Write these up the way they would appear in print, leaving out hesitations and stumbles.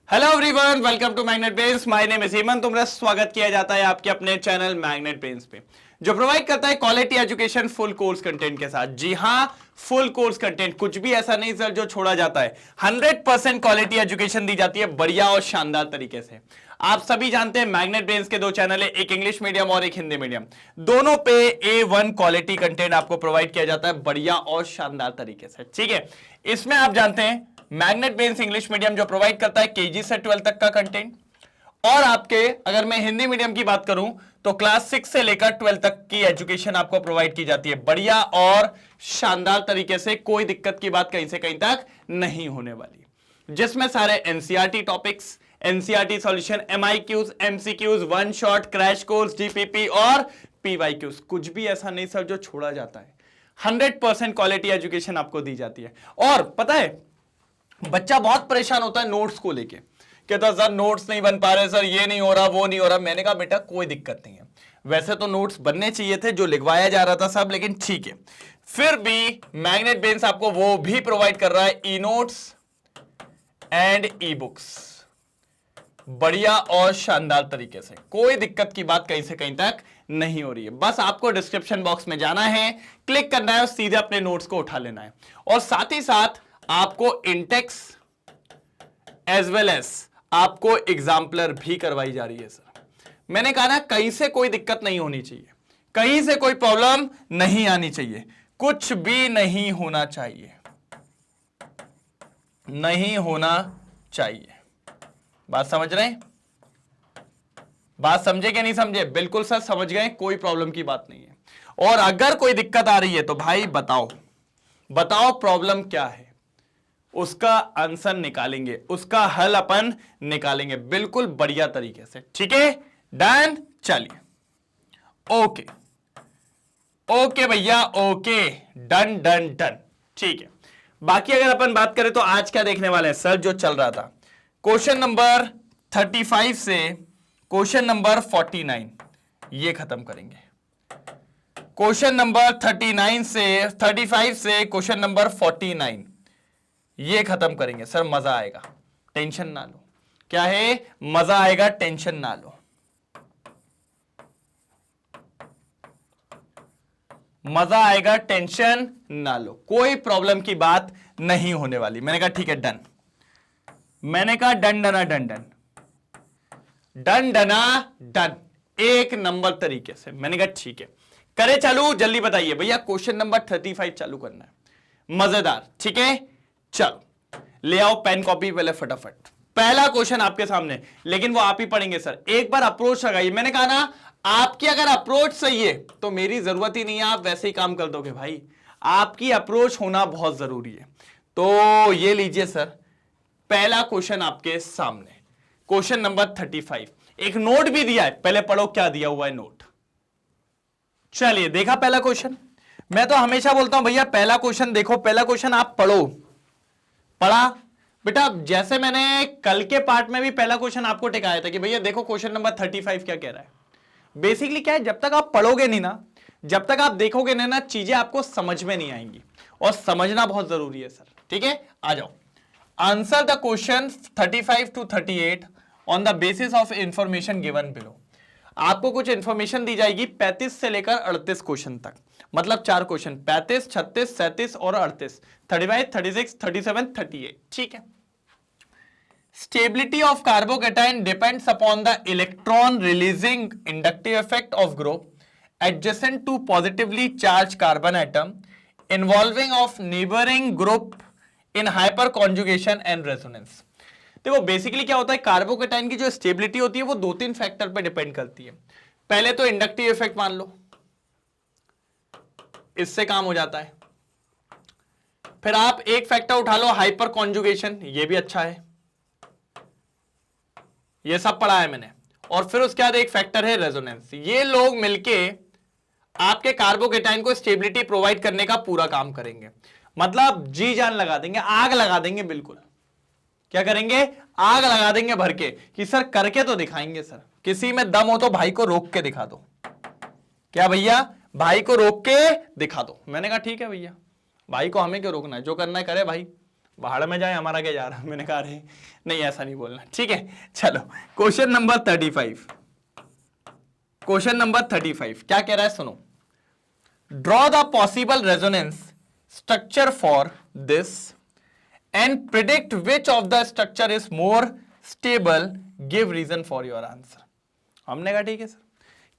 Hello everyone, welcome to magnet brains. My name is Hemant. तुम्हारा स्वागत किया जाता है आपके अपने चैनल मैग्नेट ब्रेन्स पे, जो प्रोवाइड करता है quality education full course content के साथ। जी हां, फुल कोर्स कंटेंट, कुछ भी ऐसा नहीं सर जो छोड़ा जाता है। 100% क्वालिटी एजुकेशन दी जाती है बढ़िया और शानदार तरीके से। आप सभी जानते हैं मैग्नेट ब्रेन्स के दो चैनल है, एक इंग्लिश मीडियम और एक हिंदी मीडियम। दोनों पे A1 क्वालिटी कंटेंट आपको प्रोवाइड किया जाता है बढ़िया और शानदार तरीके से। ठीक है, इसमें आप जानते हैं मैग्नेट ब्रेन्स इंग्लिश मीडियम जो प्रोवाइड करता है केजी से 12 तक का कंटेंट, और आपके अगर मैं हिंदी मीडियम की बात करूं तो क्लास 6 से लेकर 12 तक की एजुकेशन आपको प्रोवाइड की जाती है बढ़िया और शानदार तरीके से। कोई दिक्कत की बात कहीं से कहीं तक नहीं होने वाली, जिसमें सारे एनसीईआरटी टॉपिक्स, एनसीईआरटी सॉल्यूशन, एमआईक्यूज, MCQs, one shot, crash course, DPP और पीवाईक्यूज, कुछ भी ऐसा नहीं सर जो छोड़ा जाता है। 100% क्वालिटी एजुकेशन आपको दी जाती है। और पता है, बच्चा बहुत परेशान होता है नोट्स को लेके, कहता सर नोट्स नहीं बन पा रहे, सर ये नहीं हो रहा, वो नहीं हो रहा। मैंने कहा बेटा कोई दिक्कत नहीं है, वैसे तो नोट्स बनने चाहिए थे जो लिखवाया जा रहा था सब, लेकिन ठीक है। फिर भी मैग्नेट ब्रेन्स आपको वो भी प्रोवाइड कर रहा है, e notes and e books बढ़िया और शानदार तरीके से। कोई दिक्कत की बात कहीं से कहीं तक नहीं हो रही है। बस आपको डिस्क्रिप्शन बॉक्स में जाना है, क्लिक करना है और सीधे अपने नोट्स को उठा लेना है। और साथ ही साथ आपको इंटेक्स एज वेल एज आपको एग्जाम्पलर भी करवाई जा रही है सर। मैंने कहा ना, कहीं से कोई दिक्कत नहीं होनी चाहिए, कहीं से कोई प्रॉब्लम नहीं आनी चाहिए, कुछ भी नहीं होना चाहिए, नहीं होना चाहिए। बात समझ रहे हैं? बात समझे कि नहीं समझे? बिल्कुल सर समझ गए, कोई प्रॉब्लम की बात नहीं है। और अगर कोई दिक्कत आ रही है तो भाई बताओ, बताओ प्रॉब्लम क्या है, उसका आंसर निकालेंगे, उसका हल अपन निकालेंगे बिल्कुल बढ़िया तरीके से। ठीक है, डन। चलिए, ओके ओके भैया, ओके, डन डन डन। ठीक है, बाकी अगर अपन बात करें तो आज क्या देखने वाले हैं सर, जो चल रहा था क्वेश्चन नंबर 35 से क्वेश्चन नंबर 49 ये खत्म करेंगे। क्वेश्चन नंबर 35 से क्वेश्चन नंबर 49 ये खत्म करेंगे सर। मजा आएगा, टेंशन ना लो। क्या है? मजा आएगा, टेंशन ना लो। मजा आएगा, टेंशन ना लो, कोई प्रॉब्लम की बात नहीं होने वाली। मैंने कहा ठीक है, डन। मैंने कहा डन डना डन डन डन डना डन, एक नंबर तरीके से। मैंने कहा ठीक है, करे चालू, जल्दी बताइए भैया। क्वेश्चन नंबर 35 चालू करना है, मजेदार। ठीक है, चलो ले आओ पेन कॉपी पहले फटाफट। पहला क्वेश्चन आपके सामने, लेकिन वो आप ही पढ़ेंगे सर। एक बार अप्रोच लगाइए। मैंने कहा ना, आपकी अगर अप्रोच सही है तो मेरी जरूरत ही नहीं है, आप वैसे ही काम कर दोगे भाई। आपकी अप्रोच होना बहुत जरूरी है। तो ये लीजिए सर, पहला क्वेश्चन आपके सामने, क्वेश्चन नंबर 35। एक नोट भी दिया है, पहले पढ़ो क्या दिया हुआ है नोट। चलिए, देखा पहला क्वेश्चन? मैं तो हमेशा बोलता हूं भैया पहला क्वेश्चन देखो, पहला क्वेश्चन आप पढ़ो। पढ़ा बेटा? जैसे मैंने कल के पार्ट में भी पहला क्वेश्चन आपको टिकाया था कि भैया देखो क्वेश्चन नंबर 35 क्या कह रहा है। बेसिकली क्या है, जब तक आप पढ़ोगे नहीं ना, जब तक आप देखोगे नहीं ना, चीजें आपको समझ में नहीं आएंगी, और समझना बहुत जरूरी है सर। ठीक है, आ जाओ। Answer the question 35 to 38 on the basis of information given below. आपको कुछ इंफॉर्मेशन दी जाएगी 35 से लेकर 38 क्वेश्चन तक, मतलब 4 क्वेश्चन, 35, 36, 37 और 38, 35, 36, 37, 38। ठीक है। Stability of carbocation depends upon the electron releasing inductive effect of group adjacent to positively charged carbon atom involving of neighboring group in hyperconjugation and resonance। देखो बेसिकली क्या होता है, कार्बोकेटाइन की जो स्टेबिलिटी होती है वो 2-3 फैक्टर पे डिपेंड करती है। पहले तो इंडक्टिव इफेक्ट मान लो, इससे काम हो जाता है। फिर आप एक फैक्टर उठा लो हाइपर कॉन्जुगेशन, ये भी अच्छा है, ये सब पढ़ा है मैंने। और फिर उसके बाद एक फैक्टर है रेजोनेंस। ये लोग मिलके आपके कार्बोकेटाइन को स्टेबिलिटी प्रोवाइड करने का पूरा काम करेंगे, मतलब जी जान लगा देंगे, आग लगा देंगे बिल्कुल। क्या करेंगे? आग लगा देंगे भर के, कि सर करके तो दिखाएंगे सर, किसी में दम हो तो भाई को रोक के दिखा दो। क्या भैया? भाई को रोक के दिखा दो। मैंने कहा ठीक है भैया, भाई को हमें क्यों रोकना है, जो करना है करे भाई, भाड़ में जाए, हमारा क्या जा रहा है। मैंने कहा अरे नहीं ऐसा नहीं बोलना, ठीक है। चलो क्वेश्चन नंबर 35, क्वेश्चन नंबर 35 क्या कह रहा है, सुनो। Draw the possible resonance structure for this and predict which of the structure is more stable, give reason for your answer. हमने कहा ठीक है सर।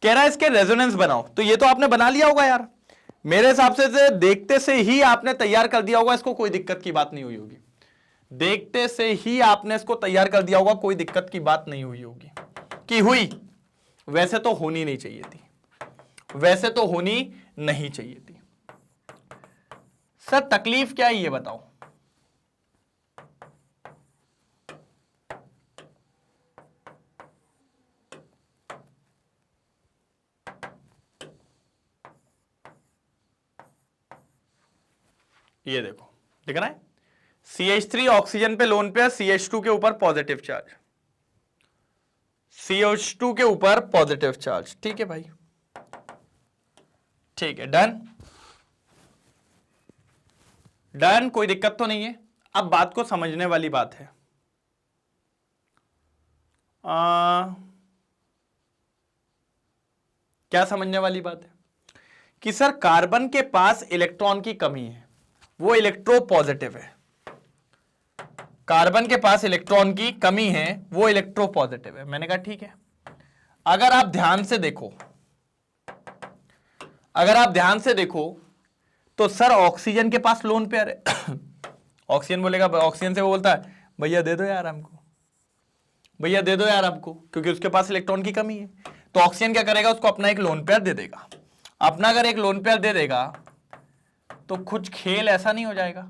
कह रहा है इसके रेजोनेंस बनाओ, तो ये तो आपने बना लिया होगा यार, मेरे हिसाब से देखते से ही आपने तैयार कर दिया होगा इसको, कोई दिक्कत की बात नहीं हुई होगी। देखते से ही आपने इसको तैयार कर दिया होगा, कोई दिक्कत की बात नहीं हुई होगी। कि हुई? वैसे तो होनी नहीं चाहिए थी, वैसे तो होनी नहीं चाहिए थी। सर तकलीफ क्या है ये बताओ। ये देखो, दिख रहा है CH3 ऑक्सीजन पे लोन पेयर, CH2 के ऊपर पॉजिटिव चार्ज, CH2 के ऊपर पॉजिटिव चार्ज। ठीक है भाई, ठीक है, डन डन, कोई दिक्कत तो नहीं है। अब बात को समझने वाली बात है। क्या समझने वाली बात है कि सर कार्बन के पास इलेक्ट्रॉन की कमी है, वो इलेक्ट्रो पॉजिटिव है। कार्बन के पास इलेक्ट्रॉन की कमी है, वो इलेक्ट्रो पॉजिटिव है। मैंने कहा ठीक है। अगर आप ध्यान से देखो, अगर आप ध्यान से देखो तो सर ऑक्सीजन के पास लोन पेयर है। ऑक्सीजन बोलेगा, ऑक्सीजन से वो बोलता है भैया दे दो यार हमको, भैया दे दो यार हमको, क्योंकि उसके पास इलेक्ट्रॉन की कमी है। तो ऑक्सीजन क्या करेगा, उसको अपना एक लोन पेयर दे देगा। अपना अगर एक लोन पेयर दे देगा तो कुछ खेल ऐसा नहीं हो जाएगा,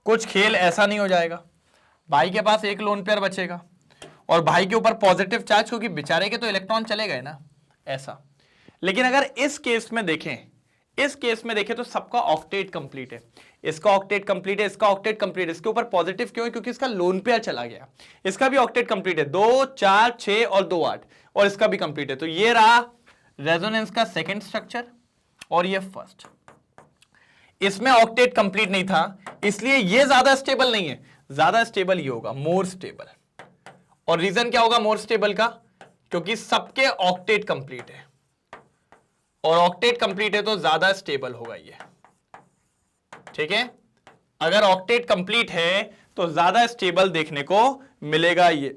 कुछ खेल ऐसा नहीं हो जाएगा। भाई के पास एक लोन पेयर बचेगा और भाई के ऊपर पॉजिटिव चार्ज, क्योंकि बेचारे के तो इलेक्ट्रॉन चले गए ना, ऐसा। लेकिन अगर इस केस में देखें, इस केस में देखें तो सबका ऑक्टेट कंप्लीट है। इसका ऑक्टेट कंप्लीट है, इसका ऑक्टेट कंप्लीट है। इसके ऊपर पॉजिटिव क्यों है, क्योंकि इसका लोन पेयर चला गया। इसका भी ऑक्टेट कंप्लीट है, 2 4 6 और 2 8, और इसका भी कंप्लीट है। तो ये रहा रेजोनेंस का सेकंड स्ट्रक्चर और ये फर्स्ट। इसमें ऑक्टेट कंप्लीट नहीं था, इसलिए ये ज्यादा स्टेबल नहीं है। ज्यादा स्टेबल ये होगा, मोर स्टेबल। और रीजन क्या होगा मोर स्टेबल का, क्योंकि सबके ऑक्टेट कंप्लीट है, और ऑक्टेट कंप्लीट है तो ज्यादा स्टेबल होगा ये। ठीक है, अगर ऑक्टेट कंप्लीट है तो ज्यादा स्टेबल देखने को मिलेगा ये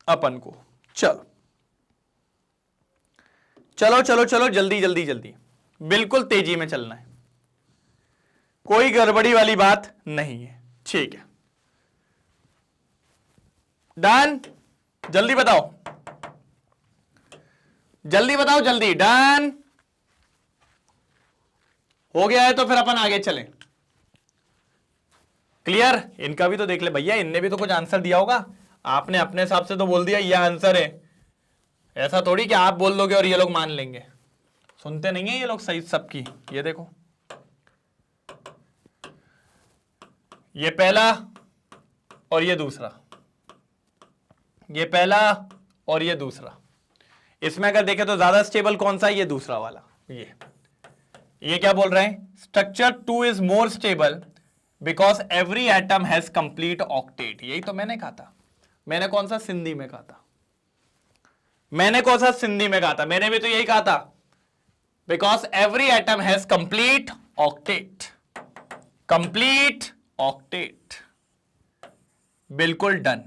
अपन को। चलो चलो चलो चलो, जल्दी जल्दी जल्दी, बिल्कुल तेजी में चलना है, कोई गड़बड़ी वाली बात नहीं है। ठीक है, डन। जल्दी बताओ, जल्दी बताओ, जल्दी। डन हो गया है तो फिर अपन आगे चलें। क्लियर? इनका भी तो देख ले भैया, इनने भी तो कुछ आंसर दिया होगा। आपने अपने हिसाब से तो बोल दिया ये आंसर है, ऐसा थोड़ी कि आप बोल दोगे और ये लोग मान लेंगे। सुनते नहीं है ये लोग सही सबकी। ये देखो, ये पहला और ये दूसरा, ये पहला और ये दूसरा। इसमें अगर देखें तो ज्यादा स्टेबल कौन सा है, ये दूसरा वाला। ये क्या बोल रहे हैं, structure 2 is more stable because every atom has complete octet. यही तो मैंने कहा था। मैंने कौन सा सिंधी में कहा था, मैंने कौन सा सिंधी में कहा था, मैंने भी तो यही कहा था, because every atom has complete octet. Complete octet, बिल्कुल डन।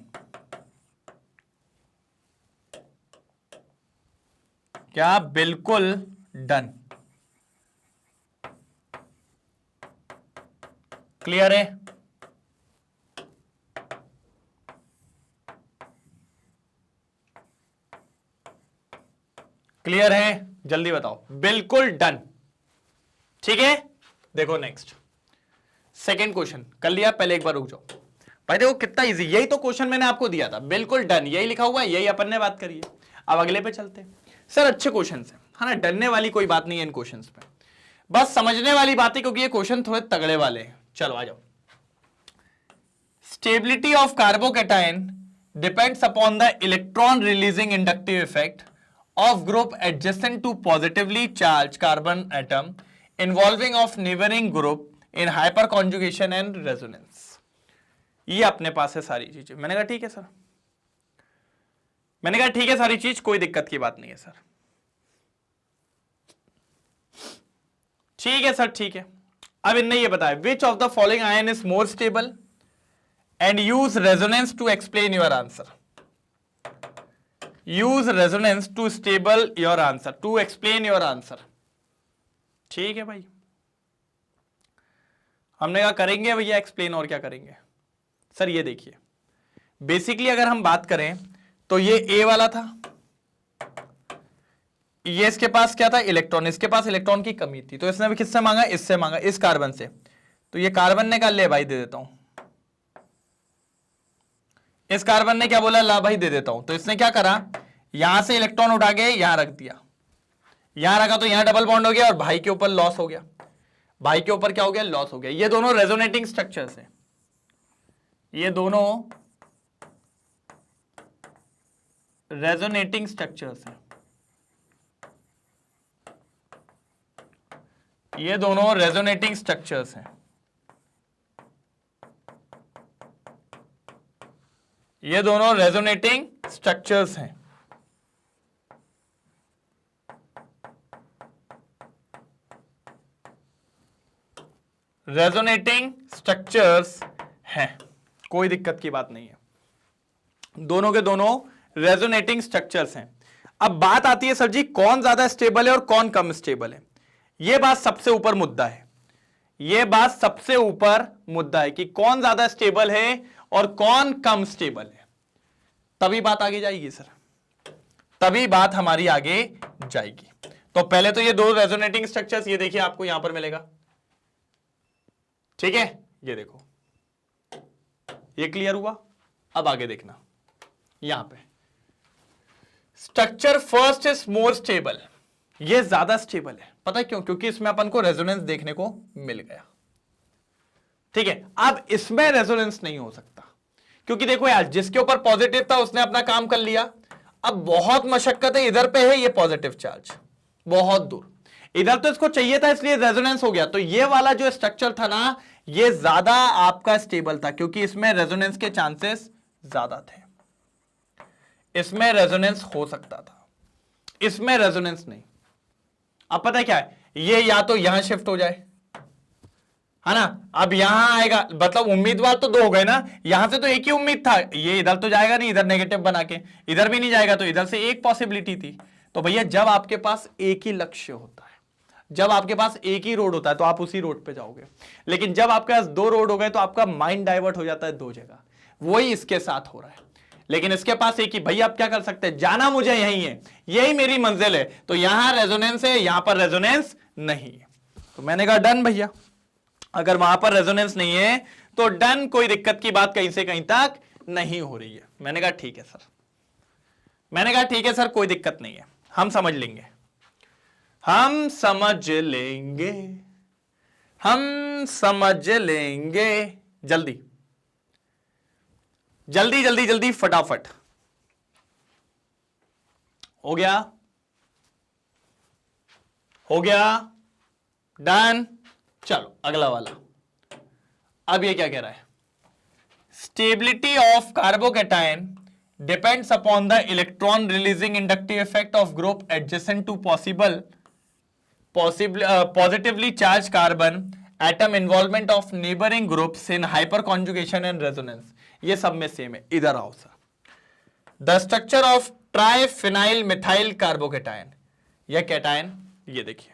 क्या बिल्कुल डन? क्लियर है? क्लियर है? जल्दी बताओ। बिल्कुल डन। ठीक है, देखो नेक्स्ट सेकंड क्वेश्चन कर लिया। पहले एक बार रुक जाओ भाई, देखो कितना इजी। यही तो क्वेश्चन मैंने आपको दिया था, बिल्कुल डन, यही लिखा हुआ है, यही अपन ने बात करी है। अब अगले पे चलते हैं। सर अच्छे क्वेश्चन है, है ना, डरने वाली कोई बात नहीं है इन क्वेश्चंस पे, बस समझने वाली बात है, क्योंकि ये क्वेश्चन थोड़े तगड़े वाले हैं। चलो आ जाओ। Stability of carbocation depends upon the electron releasing inductive effect of group adjacent to positively charged carbon atom involving of neighboring group in hyper conjugation and resonance. ये अपने पास है सारी चीजें। मैंने कहा ठीक है सर, मैंने कहा ठीक है सारी चीज, कोई दिक्कत की बात नहीं है सर। ठीक है सर, ठीक है। अब इनने ये बताया which of the following ion is more stable and use resonance to explain your answer. Use resonance to stable your answer, to explain your answer. ठीक है भाई, हमने कहा करेंगे भैया एक्सप्लेन, और क्या करेंगे सर। ये देखिए बेसिकली अगर हम बात करें तो ये ए वाला था, ये इसके पास क्या था, इलेक्ट्रॉन, इसके पास इलेक्ट्रॉन की कमी थी, तो इसने भी किससे मांगा, इससे मांगा, इस कार्बन से। तो ये कार्बन ने कहा ले भाई दे देता हूं, इस कार्बन ने क्या बोला, ला भाई दे देता हूं। तो इसने क्या करा, यहां से इलेक्ट्रॉन उठा के यहां रख दिया, यहां रखा तो यहां डबल बॉन्ड हो गया और भाई के ऊपर लॉस हो गया, भाई के ऊपर क्या हो गया, लॉस हो गया। ये दोनों रेजोनेटिंग स्ट्रक्चर्स हैं, ये दोनों रेजोनेटिंग स्ट्रक्चर्स हैं, ये दोनों रेजोनेटिंग स्ट्रक्चर्स हैं, ये दोनों रेजोनेटिंग स्ट्रक्चर्स हैं। रेजोनेटिंग स्ट्रक्चर्स हैं, कोई दिक्कत की बात नहीं है, दोनों के दोनों रेजोनेटिंग स्ट्रक्चर्स हैं। अब बात आती है सर जी कौन ज्यादा स्टेबल है और कौन कम स्टेबल है। यह बात सबसे ऊपर मुद्दा है, यह बात सबसे ऊपर मुद्दा है कि कौन ज्यादा स्टेबल है और कौन कम स्टेबल है, तभी बात आगे जाएगी सर, तभी बात हमारी आगे जाएगी। तो पहले तो ये दो रेजोनेटिंग स्ट्रक्चर्स, ये देखिए आपको यहां पर मिलेगा, ठीक है, ये देखो, ये क्लियर हुआ। अब आगे देखना, यहां पे structure first is more stable, ये ज्यादा स्टेबल है, पता है क्यों, क्योंकि इसमें अपन को रेजोनेंस देखने को मिल गया, ठीक है। अब इसमें रेजोनेंस नहीं हो सकता, क्योंकि देखो यार जिसके ऊपर पॉजिटिव था उसने अपना काम कर लिया, अब बहुत मशक्कत है, इधर पे है ये पॉजिटिव चार्ज बहुत दूर, इधर तो इसको चाहिए था इसलिए रेजोनेंस हो गया। तो ये वाला जो स्ट्रक्चर था ना ये ज्यादा आपका स्टेबल था, क्योंकि इसमें रेजोनेंस के चांसेस ज्यादा थे, इसमें रेजोनेंस हो सकता था, इसमें रेजोनेंस नहीं। अब पता है क्या है, ये या तो यहां शिफ्ट हो जाए, है ना, अब यहां आएगा, मतलब उम्मीदवार तो दो हो गए ना, यहां से तो एक ही उम्मीद था, ये इधर तो जाएगा नहीं, इधर नेगेटिव बना के इधर भी नहीं जाएगा, तो इधर से एक पॉसिबिलिटी थी। तो भैया जब आपके पास एक ही लक्ष्य होता है, जब आपके पास एक ही रोड होता है तो आप उसी रोड पे जाओगे, लेकिन जब आपके पास दो रोड हो गए तो आपका माइंड डाइवर्ट हो जाता है दो जगह, वही इसके साथ हो रहा है। लेकिन इसके पास एक ही, भैया आप क्या कर सकते हैं, जाना मुझे यही है, यही मेरी मंजिल है, तो यहां रेजोनेंस है, यहां पर रेजोनेंस नहीं है। तो मैंने कहा डन भैया, अगर वहां पर रेजोनेंस नहीं है तो डन, कोई दिक्कत की बात कहीं से कहीं तक नहीं हो रही है। मैंने कहा ठीक है सर, मैंने कहा ठीक है सर, कोई दिक्कत नहीं है, हम समझ लेंगे, हम समझ लेंगे, हम समझ लेंगे, जल्दी जल्दी जल्दी जल्दी फटाफट। हो गया, हो गया, डन। चलो अगला वाला, अब ये क्या कह रहा है, stability of carbocation depends upon the electron releasing inductive effect of group adjacent to positively charged carbon atom involvement of neighboring groups in hyperconjugation and resonance। ये सब में सेम है, इधर आओ sir. The structure of triphenyl methyl carbocation, यह cation, ये देखिए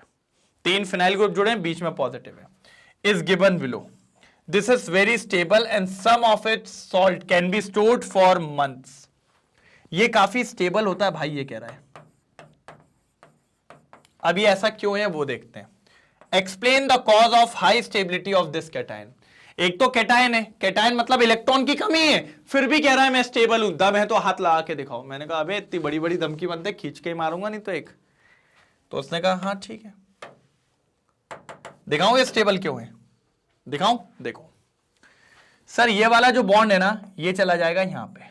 तीन फिनाइल ग्रुप जुड़े हैं, बीच में पॉजिटिव है, is given below. This is very stable and some of its salt can be stored for months. ये काफी स्टेबल होता है भाई, ये कह रहा है। अभी ऐसा क्यों है वो देखते हैं। Explain the cause of high stability of this cation. एक तो कैटायन है, कैटायन मतलब इलेक्ट्रॉन की कमी है, फिर भी कह रहा है मैं स्टेबल हूं, दम है तो हाथ लगा के दिखाओ। मैंने कहा अबे इतनी बड़ी बड़ी दम की मत, खींच के मारूंगा नहीं तो एक। तो उसने कहा हाँ ठीक है, दिखाऊं ये स्टेबल क्यों है, दिखाऊं। देखो सर ये वाला जो बॉन्ड है ना, ये चला जाएगा यहां पे,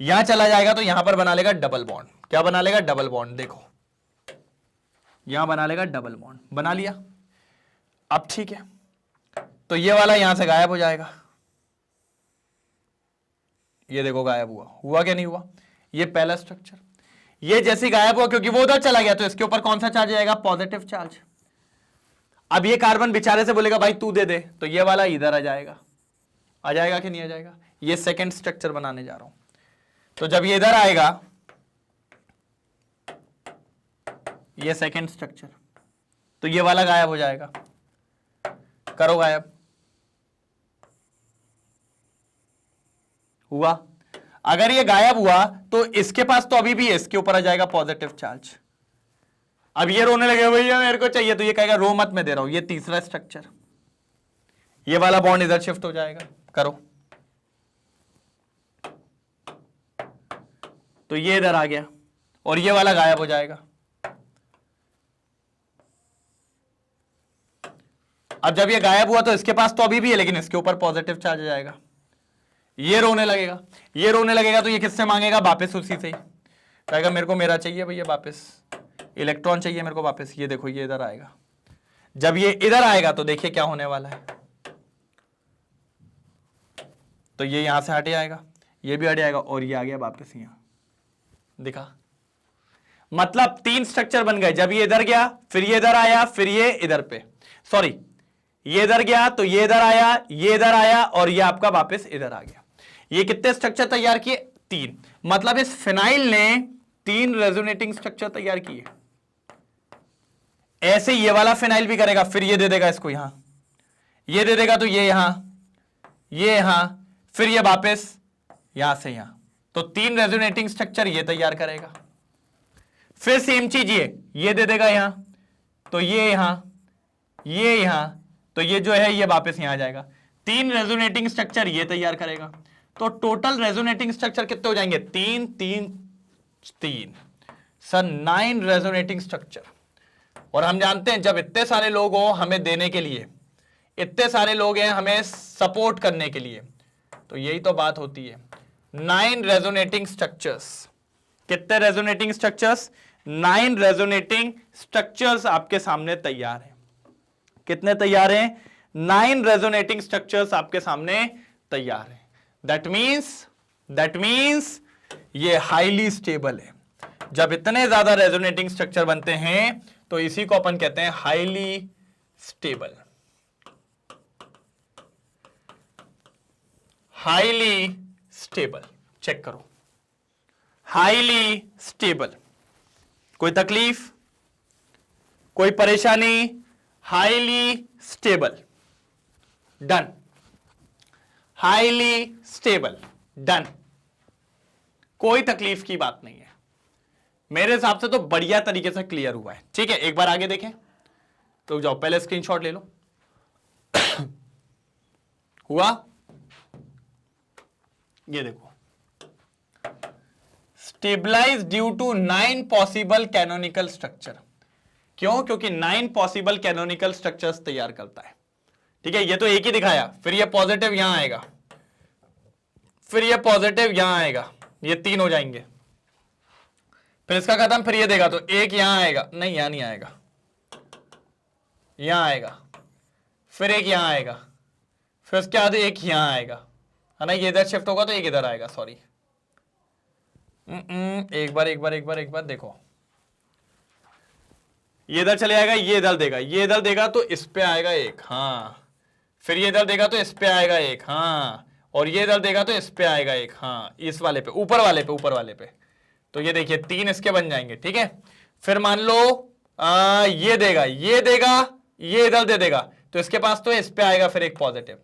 यहां चला जाएगा तो यहां पर बना लेगा डबल बॉन्ड। क्या बना लेगा, डबल बॉन्ड। देखो यहां बना लेगा डबल बॉन्ड, बना लिया। अब ठीक है, तो ये वाला यहां से गायब हो जाएगा, ये देखो गायब हुआ, हुआ क्या नहीं हुआ, ये पहला स्ट्रक्चर, ये जैसे गायब हुआ क्योंकि वो उधर चला गया, तो इसके ऊपर कौन सा चार्ज आएगा, पॉजिटिव चार्ज। अब ये कार्बन बेचारे से बोलेगा भाई तू दे दे, तो ये वाला इधर आ जाएगा कि नहीं आ जाएगा, ये सेकंड स्ट्रक्चर बनाने जा रहा हूं। तो जब ये इधर आएगा, ये सेकंड स्ट्रक्चर, तो ये वाला गायब हो जाएगा, करो गायब, हुआ। अगर ये गायब हुआ तो इसके पास तो अभी भी है, इसके ऊपर आ जाएगा पॉजिटिव चार्ज। अब ये रोने लगे भैया मेरे को चाहिए, तो ये कहेगा रो मत, मैं दे रहा हूं, ये तीसरा स्ट्रक्चर, ये वाला बॉन्ड इधर शिफ्ट हो जाएगा, करो, तो ये इधर आ गया और ये वाला गायब हो जाएगा। अब जब ये गायब हुआ तो इसके पास तो अभी भी है, लेकिन इसके ऊपर पॉजिटिव चार्ज आ जाएगा, ये रोने लगेगा, ये रोने लगेगा, तो ये किससे मांगेगा, वापस उसी से ही, कहेगा मेरे को मेरा चाहिए भैया वापस, इलेक्ट्रॉन चाहिए मेरे को वापस। ये देखो ये इधर आएगा, जब ये इधर आएगा तो देखिए क्या होने वाला है, तो ये यहां से हट जाएगा, ये भी हट जाएगा, और ये आ गया वापस यहां, दिखा, मतलब तीन स्ट्रक्चर बन गए। जब ये इधर गया, फिर ये इधर आया, फिर ये इधर पे, सॉरी ये इधर गया तो ये इधर आया, ये इधर आया, और ये आपका वापस इधर आ गया। ये कितने स्ट्रक्चर तैयार किए, तीन, मतलब इस फिनाइल ने तीन रेजोनेटिंग स्ट्रक्चर तैयार किए। ऐसे ये वाला फिनाइल भी करेगा, फिर ये दे देगा इसको यहां, ये दे देगा तो ये यहां, ये यहां, फिर ये वापस यहां से यहां, तो तीन रेजोनेटिंग स्ट्रक्चर ये तैयार करेगा। फिर सेम चीज ये दे देगा यहां, तो ये यहां, ये यहां, तो ये जो है ये वापस यहां आ जाएगा। तीन रेजोनेटिंग स्ट्रक्चर ये तैयार करेगा, तो टोटल रेजोनेटिंग स्ट्रक्चर कितने हो जाएंगे, तीन तीन तीन, सर 9 रेजोनेटिंग स्ट्रक्चर। और हम जानते हैं जब इतने सारे लोग हो हमें देने के लिए, इतने सारे लोग हैं हमें सपोर्ट करने के लिए, तो यही तो बात होती है। 9 रेजोनेटिंग स्ट्रक्चर्स, कितने रेजोनेटिंग स्ट्रक्चर्स, 9 रेजोनेटिंग स्ट्रक्चर्स आपके सामने तैयार है। कितने तैयार हैं, 9 रेजोनेटिंग स्ट्रक्चर्स आपके सामने तैयार है। दैट मींस ये हाईली स्टेबल है। जब इतने ज्यादा रेजोनेटिंग स्ट्रक्चर बनते हैं तो इसी को अपन कहते हैं highly stable. Highly stable, check करो, हाईली स्टेबल, कोई तकलीफ, कोई परेशानी, highly stable, done, highly stable, done, कोई तकलीफ की बात नहीं है। मेरे हिसाब से तो बढ़िया तरीके से क्लियर हुआ है। ठीक है, एक बार आगे देखें तो जाओ, पहले स्क्रीनशॉट ले लो। हुआ, ये देखो, stabilise due to 9 possible canonical structure. क्यों, क्योंकि 9 पॉसिबल कैनोनिकल स्ट्रक्चर्स तैयार करता है। ठीक है, ये तो एक ही दिखाया, फिर ये पॉजिटिव यहां आएगा, फिर ये पॉजिटिव यहां आएगा, ये 3 हो जाएंगे, फिर इसका खत्म, फिर ये देगा तो एक यहां आएगा, नहीं यहां नहीं आएगा, यहां आएगा, फिर एक यहां आएगा, फिर उसके बाद एक यहां आएगा, है ना, ये इधर शिफ्ट होगा तो एक इधर आएगा, सॉरी, एक बार देखो, ये इधर चले आएगा, ये इधर देगा, ये इधर देगा तो इस पे आएगा एक, हाँ, फिर ये इधर देगा तो इस पे आएगा एक, हाँ, और ये इधर देगा तो इस पे आएगा एक, हाँ, इस वाले पे, ऊपर वाले पे, तो ये देखिए 3 इसके बन जाएंगे। ठीक है, फिर मान लो ये देगा, ये इधर दे देगा तो इसके पास तो इस पे आएगा फिर एक पॉजिटिव,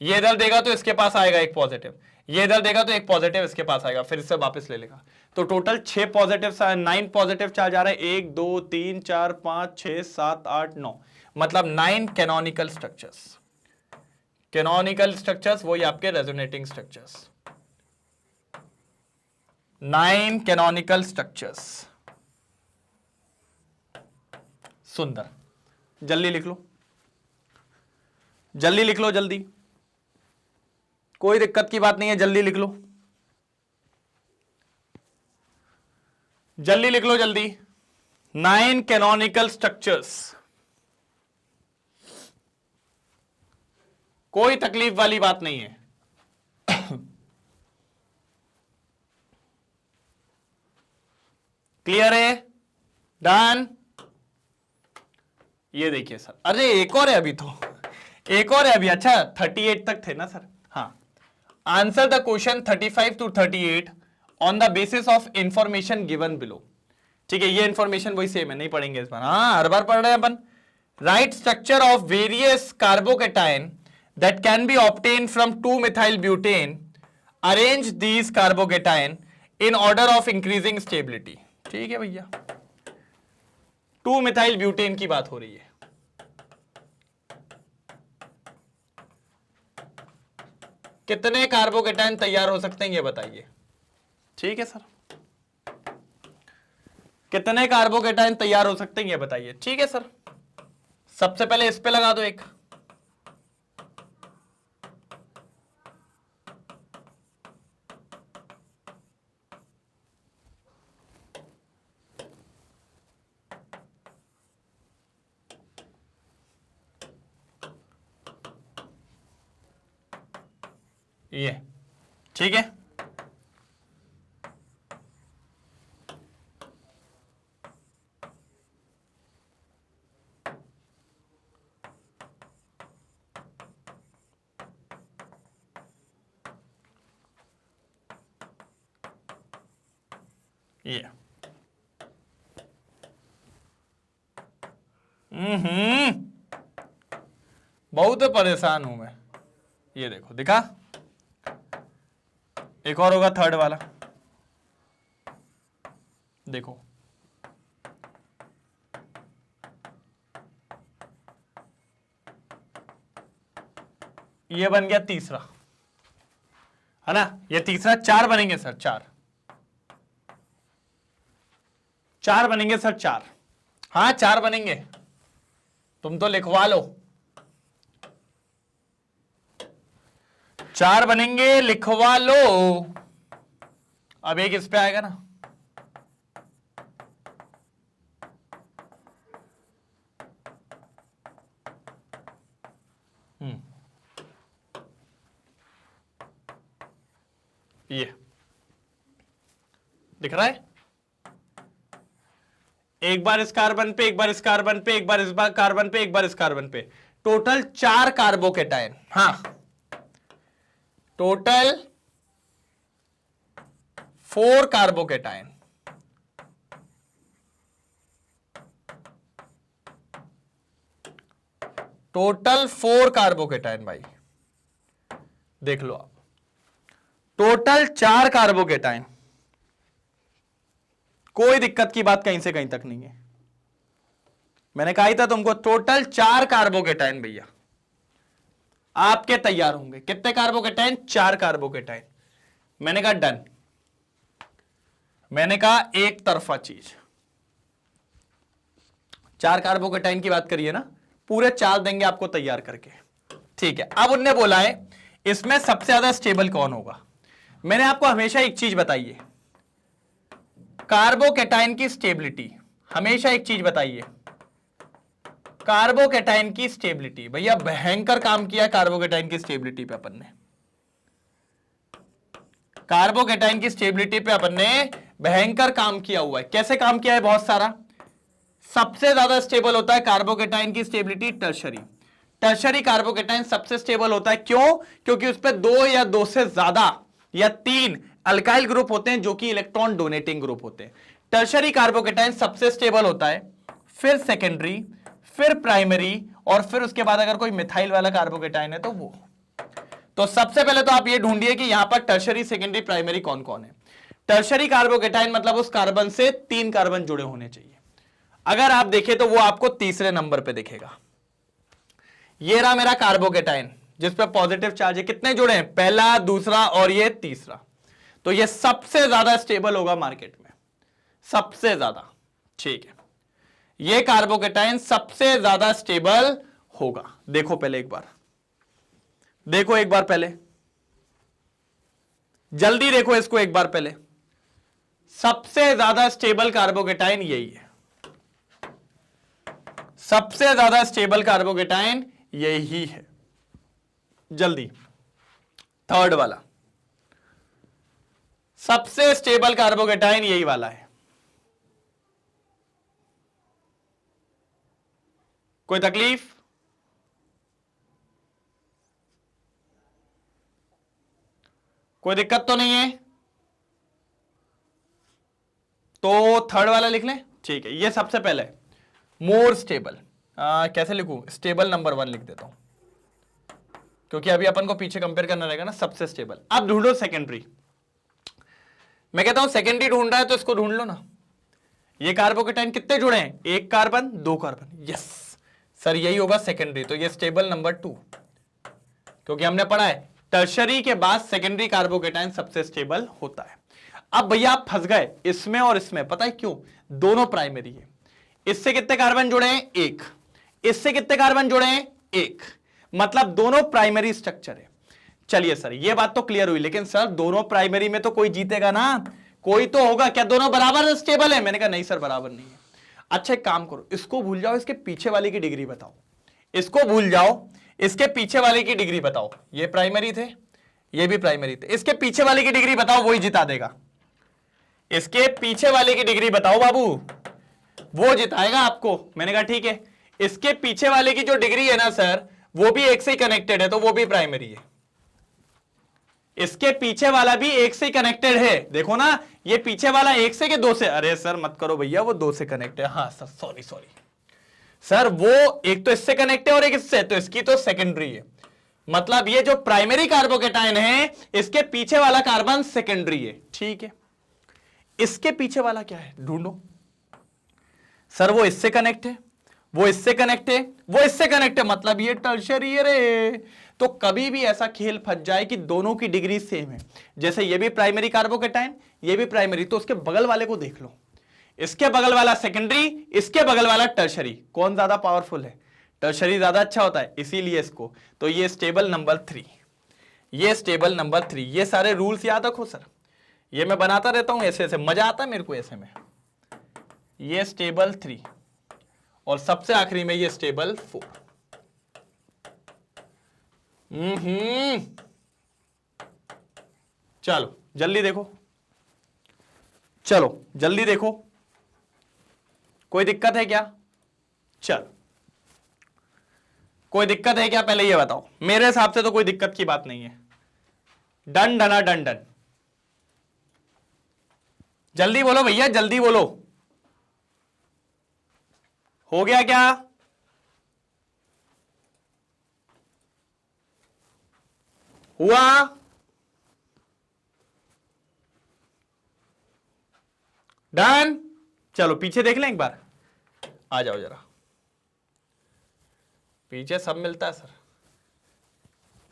ये इधर देगा तो इसके पास आएगा एक पॉजिटिव, ये इधर देगा तो एक पॉजिटिव इसके पास आएगा, फिर इससे वापस ले लेगा, तो टोटल 6 पॉजिटिव, 9 पॉजिटिव चार्ज आ रहा है, 1 2 3 4 5 6 7 8 9, मतलब 9 कैनोनिकल स्ट्रक्चर्स। कैनोनिकल स्ट्रक्चर्स वही आपके रेजोनेटिंग स्ट्रक्चर्स, 9 कैनोनिकल स्ट्रक्चर्स। सुंदर, जल्दी लिख लो, जल्दी लिख लो, जल्दी, कोई दिक्कत की बात नहीं है, जल्दी लिख लो, जल्दी लिख लो, जल्दी। 9 कैनोनिकल स्ट्रक्चर्स, कोई तकलीफ वाली बात नहीं है। क्लियर है? डन। ये देखिए सर, अरे एक और है अभी, तो एक और है अभी। अच्छा 38 तक थे ना सर? हाँ। Answer the question 35 to 38 on the basis of information given below. ठीक है, ये इंफॉर्मेशन वही सेम है, नहीं पढ़ेंगे इस बार। हाँ, हर बार पढ़ रहे हैं अपन। Write structure of various carbocation that can be obtain from 2-methyl butane, arrange these carbocation in order of increasing stability. ठीक है भैया, 2-methyl ब्यूटेन की बात हो रही है। कितने कार्बोकेटाइन तैयार हो सकते हैं ये बताइए। ठीक है सर, कितने कार्बोकेटाइन तैयार हो सकते हैं ये बताइए। ठीक है सर, सबसे पहले इस पे लगा दो एक। ये ठीक है, ये बहुत परेशान हूं मैं। ये देखो, दिखा? एक और होगा थर्ड वाला, देखो। ये बन गया तीसरा, है ना? ये तीसरा। 4 बनेंगे सर, 4 बनेंगे सर, 4। हाँ 4 बनेंगे, तुम तो लिखवा लो। 4 बनेंगे, लिखवा लो। अब एक इस पे आएगा ना, ये दिख रहा है? एक बार इस कार्बन पे, एक बार इस कार्बन पे, एक बार इस बार कार्बन पे, एक बार इस कार्बन पे, टोटल 4 कार्बोकेटाइन। हाँ, टोटल 4 कार्बोकेटाइन। टोटल 4 कार्बोकेटाइन भाई, देख लो आप। टोटल 4 कार्बोकेटाइन, कोई दिक्कत की बात कहीं से कहीं तक नहीं है। मैंने कहा ही था तुमको, टोटल 4 कार्बोकेटाइन भैया आपके तैयार होंगे। कितने कार्बोकेटाइन? 4 कार्बोकेटाइन। मैंने कहा डन। मैंने कहा एक तरफा चीज। 4 कार्बोकेटाइन की बात करिए ना, पूरे 4 देंगे आपको तैयार करके। ठीक है, अब उनने बोला है इसमें सबसे ज्यादा स्टेबल कौन होगा। मैंने आपको हमेशा एक चीज बताई है, कार्बोकेटाइन की स्टेबिलिटी। हमेशा एक चीज बताइए, कार्बोकेटाइन की स्टेबिलिटी। भैया भयंकर काम किया कार्बोकेटाइन की स्टेबिलिटी पे अपन ने। कार्बोकेटाइन की स्टेबिलिटी पे अपन ने भयंकर काम किया हुआ है। कैसे काम किया है? बहुत सारा। सबसे ज्यादा स्टेबल होता है कार्बोकेटाइन की स्टेबिलिटी टर्शरी। टर्शरी कार्बोकेटाइन सबसे स्टेबल होता है। क्यों? क्योंकि उस पर 2 या 2 से ज्यादा या 3 अल्काइल ग्रुप होते हैं जो कि इलेक्ट्रॉन डोनेटिंग ग्रुप होते हैं। टर्शरी कार्बोकेटाइन सबसे स्टेबल होता है, फिर सेकेंडरी, फिर प्राइमरी, और फिर उसके बाद अगर कोई मिथाइल वाला कार्बोकेटाइन है तो वो। तो सबसे पहले तो आप ये ढूंढिए कि यहां पर टर्शरी, सेकेंडरी, प्राइमरी कौन कौन है। टर्शरी कार्बोकेटाइन मतलब उस कार्बन से 3 कार्बन जुड़े होने चाहिए। अगर आप देखें तो वो आपको तीसरे नंबर पे दिखेगा। ये रहा मेरा कार्बोकेटाइन जिस पे पॉजिटिव चार्ज है। कितने जुड़े हैं? पहला, दूसरा और ये तीसरा। तो ये सबसे ज्यादा स्टेबल होगा मार्केट में, सबसे ज्यादा। ठीक है, ये कार्बोकेटाइन सबसे ज्यादा स्टेबल होगा। देखो पहले एक बार, देखो एक बार पहले, जल्दी देखो इसको एक बार पहले। सबसे ज्यादा स्टेबल कार्बोकेटाइन यही है। सबसे ज्यादा स्टेबल कार्बोकेटाइन यही है। जल्दी। थर्ड वाला सबसे स्टेबल कार्बोकेटाइन यही वाला है। कोई तकलीफ? कोई दिक्कत तो नहीं है? तो थर्ड वाला लिख लें, ठीक है। ये सबसे पहले मोर स्टेबल, कैसे लिखूं? स्टेबल नंबर 1 लिख देता हूं, क्योंकि अभी अपन को पीछे कंपेयर करना रहेगा ना। सबसे स्टेबल। अब ढूंढो सेकेंडरी। मैं कहता हूं सेकेंडरी ढूंढ रहा है तो इसको ढूंढ लो ना। ये कार्बोकेटाइन कितने जुड़े हैं? 1 कार्बन 2 कार्बन। यस सर, यही होगा सेकेंडरी। तो ये स्टेबल नंबर 2, क्योंकि हमने पढ़ा है टर्शरी के बाद सेकेंडरी कार्बोकेटाइन सबसे स्टेबल होता है। अब भैया आप फंस गए इसमें और इसमें, पता है क्यों? दोनों प्राइमरी है। इससे कितने कार्बन जुड़े हैं? 1। इससे कितने कार्बन जुड़े हैं? 1। मतलब दोनों प्राइमरी स्ट्रक्चर है। चलिए सर, ये बात तो क्लियर हुई, लेकिन सर दोनों प्राइमरी में तो कोई जीतेगा ना, कोई तो होगा। क्या दोनों बराबर स्टेबल है? मैंने कहा नहीं सर, बराबर नहीं है। अच्छा एक काम करो, इसको भूल जाओ, इसके पीछे वाले की डिग्री बताओ। इसको भूल जाओ, इसके पीछे वाले की डिग्री बताओ। ये प्राइमरी थे, ये भी प्राइमरी थे। इसके पीछे वाले की डिग्री बताओ, वही जिता देगा। इसके पीछे वाले की डिग्री बताओ बाबू, वो जिताएगा आपको। मैंने कहा ठीक है। इसके पीछे वाले की जो डिग्री है ना सर, वो भी 1 से कनेक्टेड है, तो वो भी प्राइमरी है। इसके पीछे वाला भी 1 से कनेक्टेड है। देखो ना, ये पीछे वाला 1 से कि 2 से? अरे सर मत करो भैया, वो 2 से कनेक्टेड है। हाँ सर, सॉरी सर, वो एक तो इससे कनेक्ट है और एक इससे, तो इसकी तो सेकेंडरी है। मतलब ये जो प्राइमरी कार्बोकेटाइन है, इसके पीछे वाला कार्बन सेकेंडरी है। ठीक है, इसके पीछे वाला क्या है? ढूंढो सर। वो इससे कनेक्ट है, वो इससे कनेक्ट है, वो इससे कनेक्ट है, मतलब ये टर्शरी है रे। तो कभी भी ऐसा खेल फंस जाए कि दोनों की डिग्री सेम है, जैसे ये भी प्राइमरी कार्बोकेटाइन, ये भी प्राइमरी, तो उसके बगल वाले को देख लो। इसके बगल वाला सेकेंडरी, इसके बगल वाला टर्शरी। कौन ज्यादा पावरफुल है? टर्शरी ज्यादा अच्छा होता है, इसीलिए इसको। तो ये स्टेबल नंबर 3, ये स्टेबल नंबर 3। ये सारे रूल्स याद रखो सर, ये मैं बनाता रहता हूं ऐसे ऐसे, मजा आता है मेरे को ऐसे में। ये स्टेबल 3 और सबसे आखिरी में ये स्टेबल 4। चलो जल्दी देखो, चलो जल्दी देखो, कोई दिक्कत है क्या? चल, कोई दिक्कत है क्या? पहले ये बताओ। मेरे हिसाब से तो कोई दिक्कत की बात नहीं है। डन डना डन डन। जल्दी बोलो भैया, जल्दी बोलो। हो गया क्या? हुआ? डन। चलो पीछे देख लें एक बार, आ जाओ जरा। पीछे सब मिलता है सर,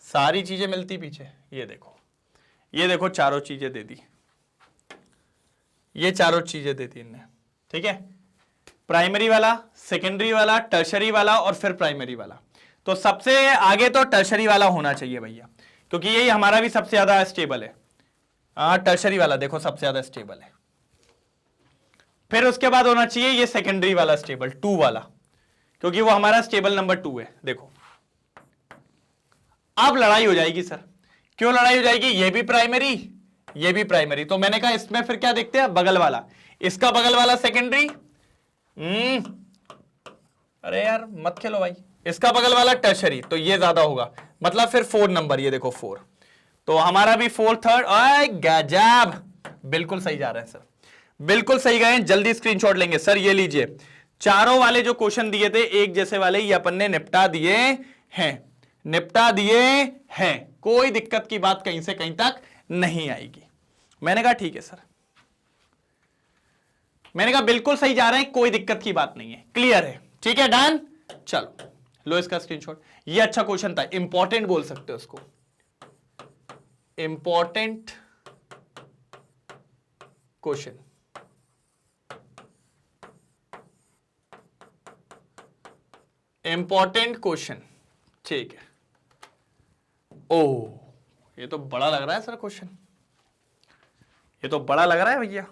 सारी चीजें मिलती पीछे। ये देखो, ये देखो, चारों चीजें दे दी, ये चारों चीजें दे दी इनने। ठीक है, प्राइमरी वाला, सेकेंडरी वाला, टर्शरी वाला और फिर प्राइमरी वाला। तो सबसे आगे तो टर्शरी वाला होना चाहिए भैया, क्योंकि यही हमारा भी सबसे ज्यादा स्टेबल है। टर्शरी वाला देखो सबसे ज्यादा स्टेबल है। फिर उसके बाद होना चाहिए ये सेकेंडरी वाला स्टेबल 2 वाला, क्योंकि वो हमारा स्टेबल नंबर 2 है। देखो अब लड़ाई हो जाएगी सर। क्यों लड़ाई हो जाएगी? ये भी प्राइमरी, ये भी प्राइमरी। तो मैंने कहा इसमें फिर क्या देखते हैं? बगल वाला। इसका बगल वाला सेकेंडरी। अरे यार मत खेलो भाई। इसका बगल वाला टर्शरी, तो ये ज्यादा होगा, मतलब फिर 4 नंबर। ये देखो 4, तो हमारा भी 4 थर्ड। गजब, बिल्कुल सही जा रहे हैं सर, बिल्कुल सही गए। जल्दी स्क्रीनशॉट लेंगे सर। ये लीजिए, चारों वाले जो क्वेश्चन दिए थे एक जैसे वाले, ये अपन ने निपटा दिए हैं, निपटा दिए हैं। कोई दिक्कत की बात कहीं से कहीं तक नहीं आएगी। मैंने कहा ठीक है सर, मैंने कहा बिल्कुल सही जा रहे हैं, कोई दिक्कत की बात नहीं है, क्लियर है। ठीक है, डन। चलो लो इसका स्क्रीनशॉट। ये अच्छा क्वेश्चन था, इंपॉर्टेंट बोल सकते हो उसको, इंपॉर्टेंट क्वेश्चन। इंपॉर्टेंट क्वेश्चन, ठीक है। ओ, ये तो बड़ा लग रहा है सर क्वेश्चन, ये तो बड़ा लग रहा है भैया।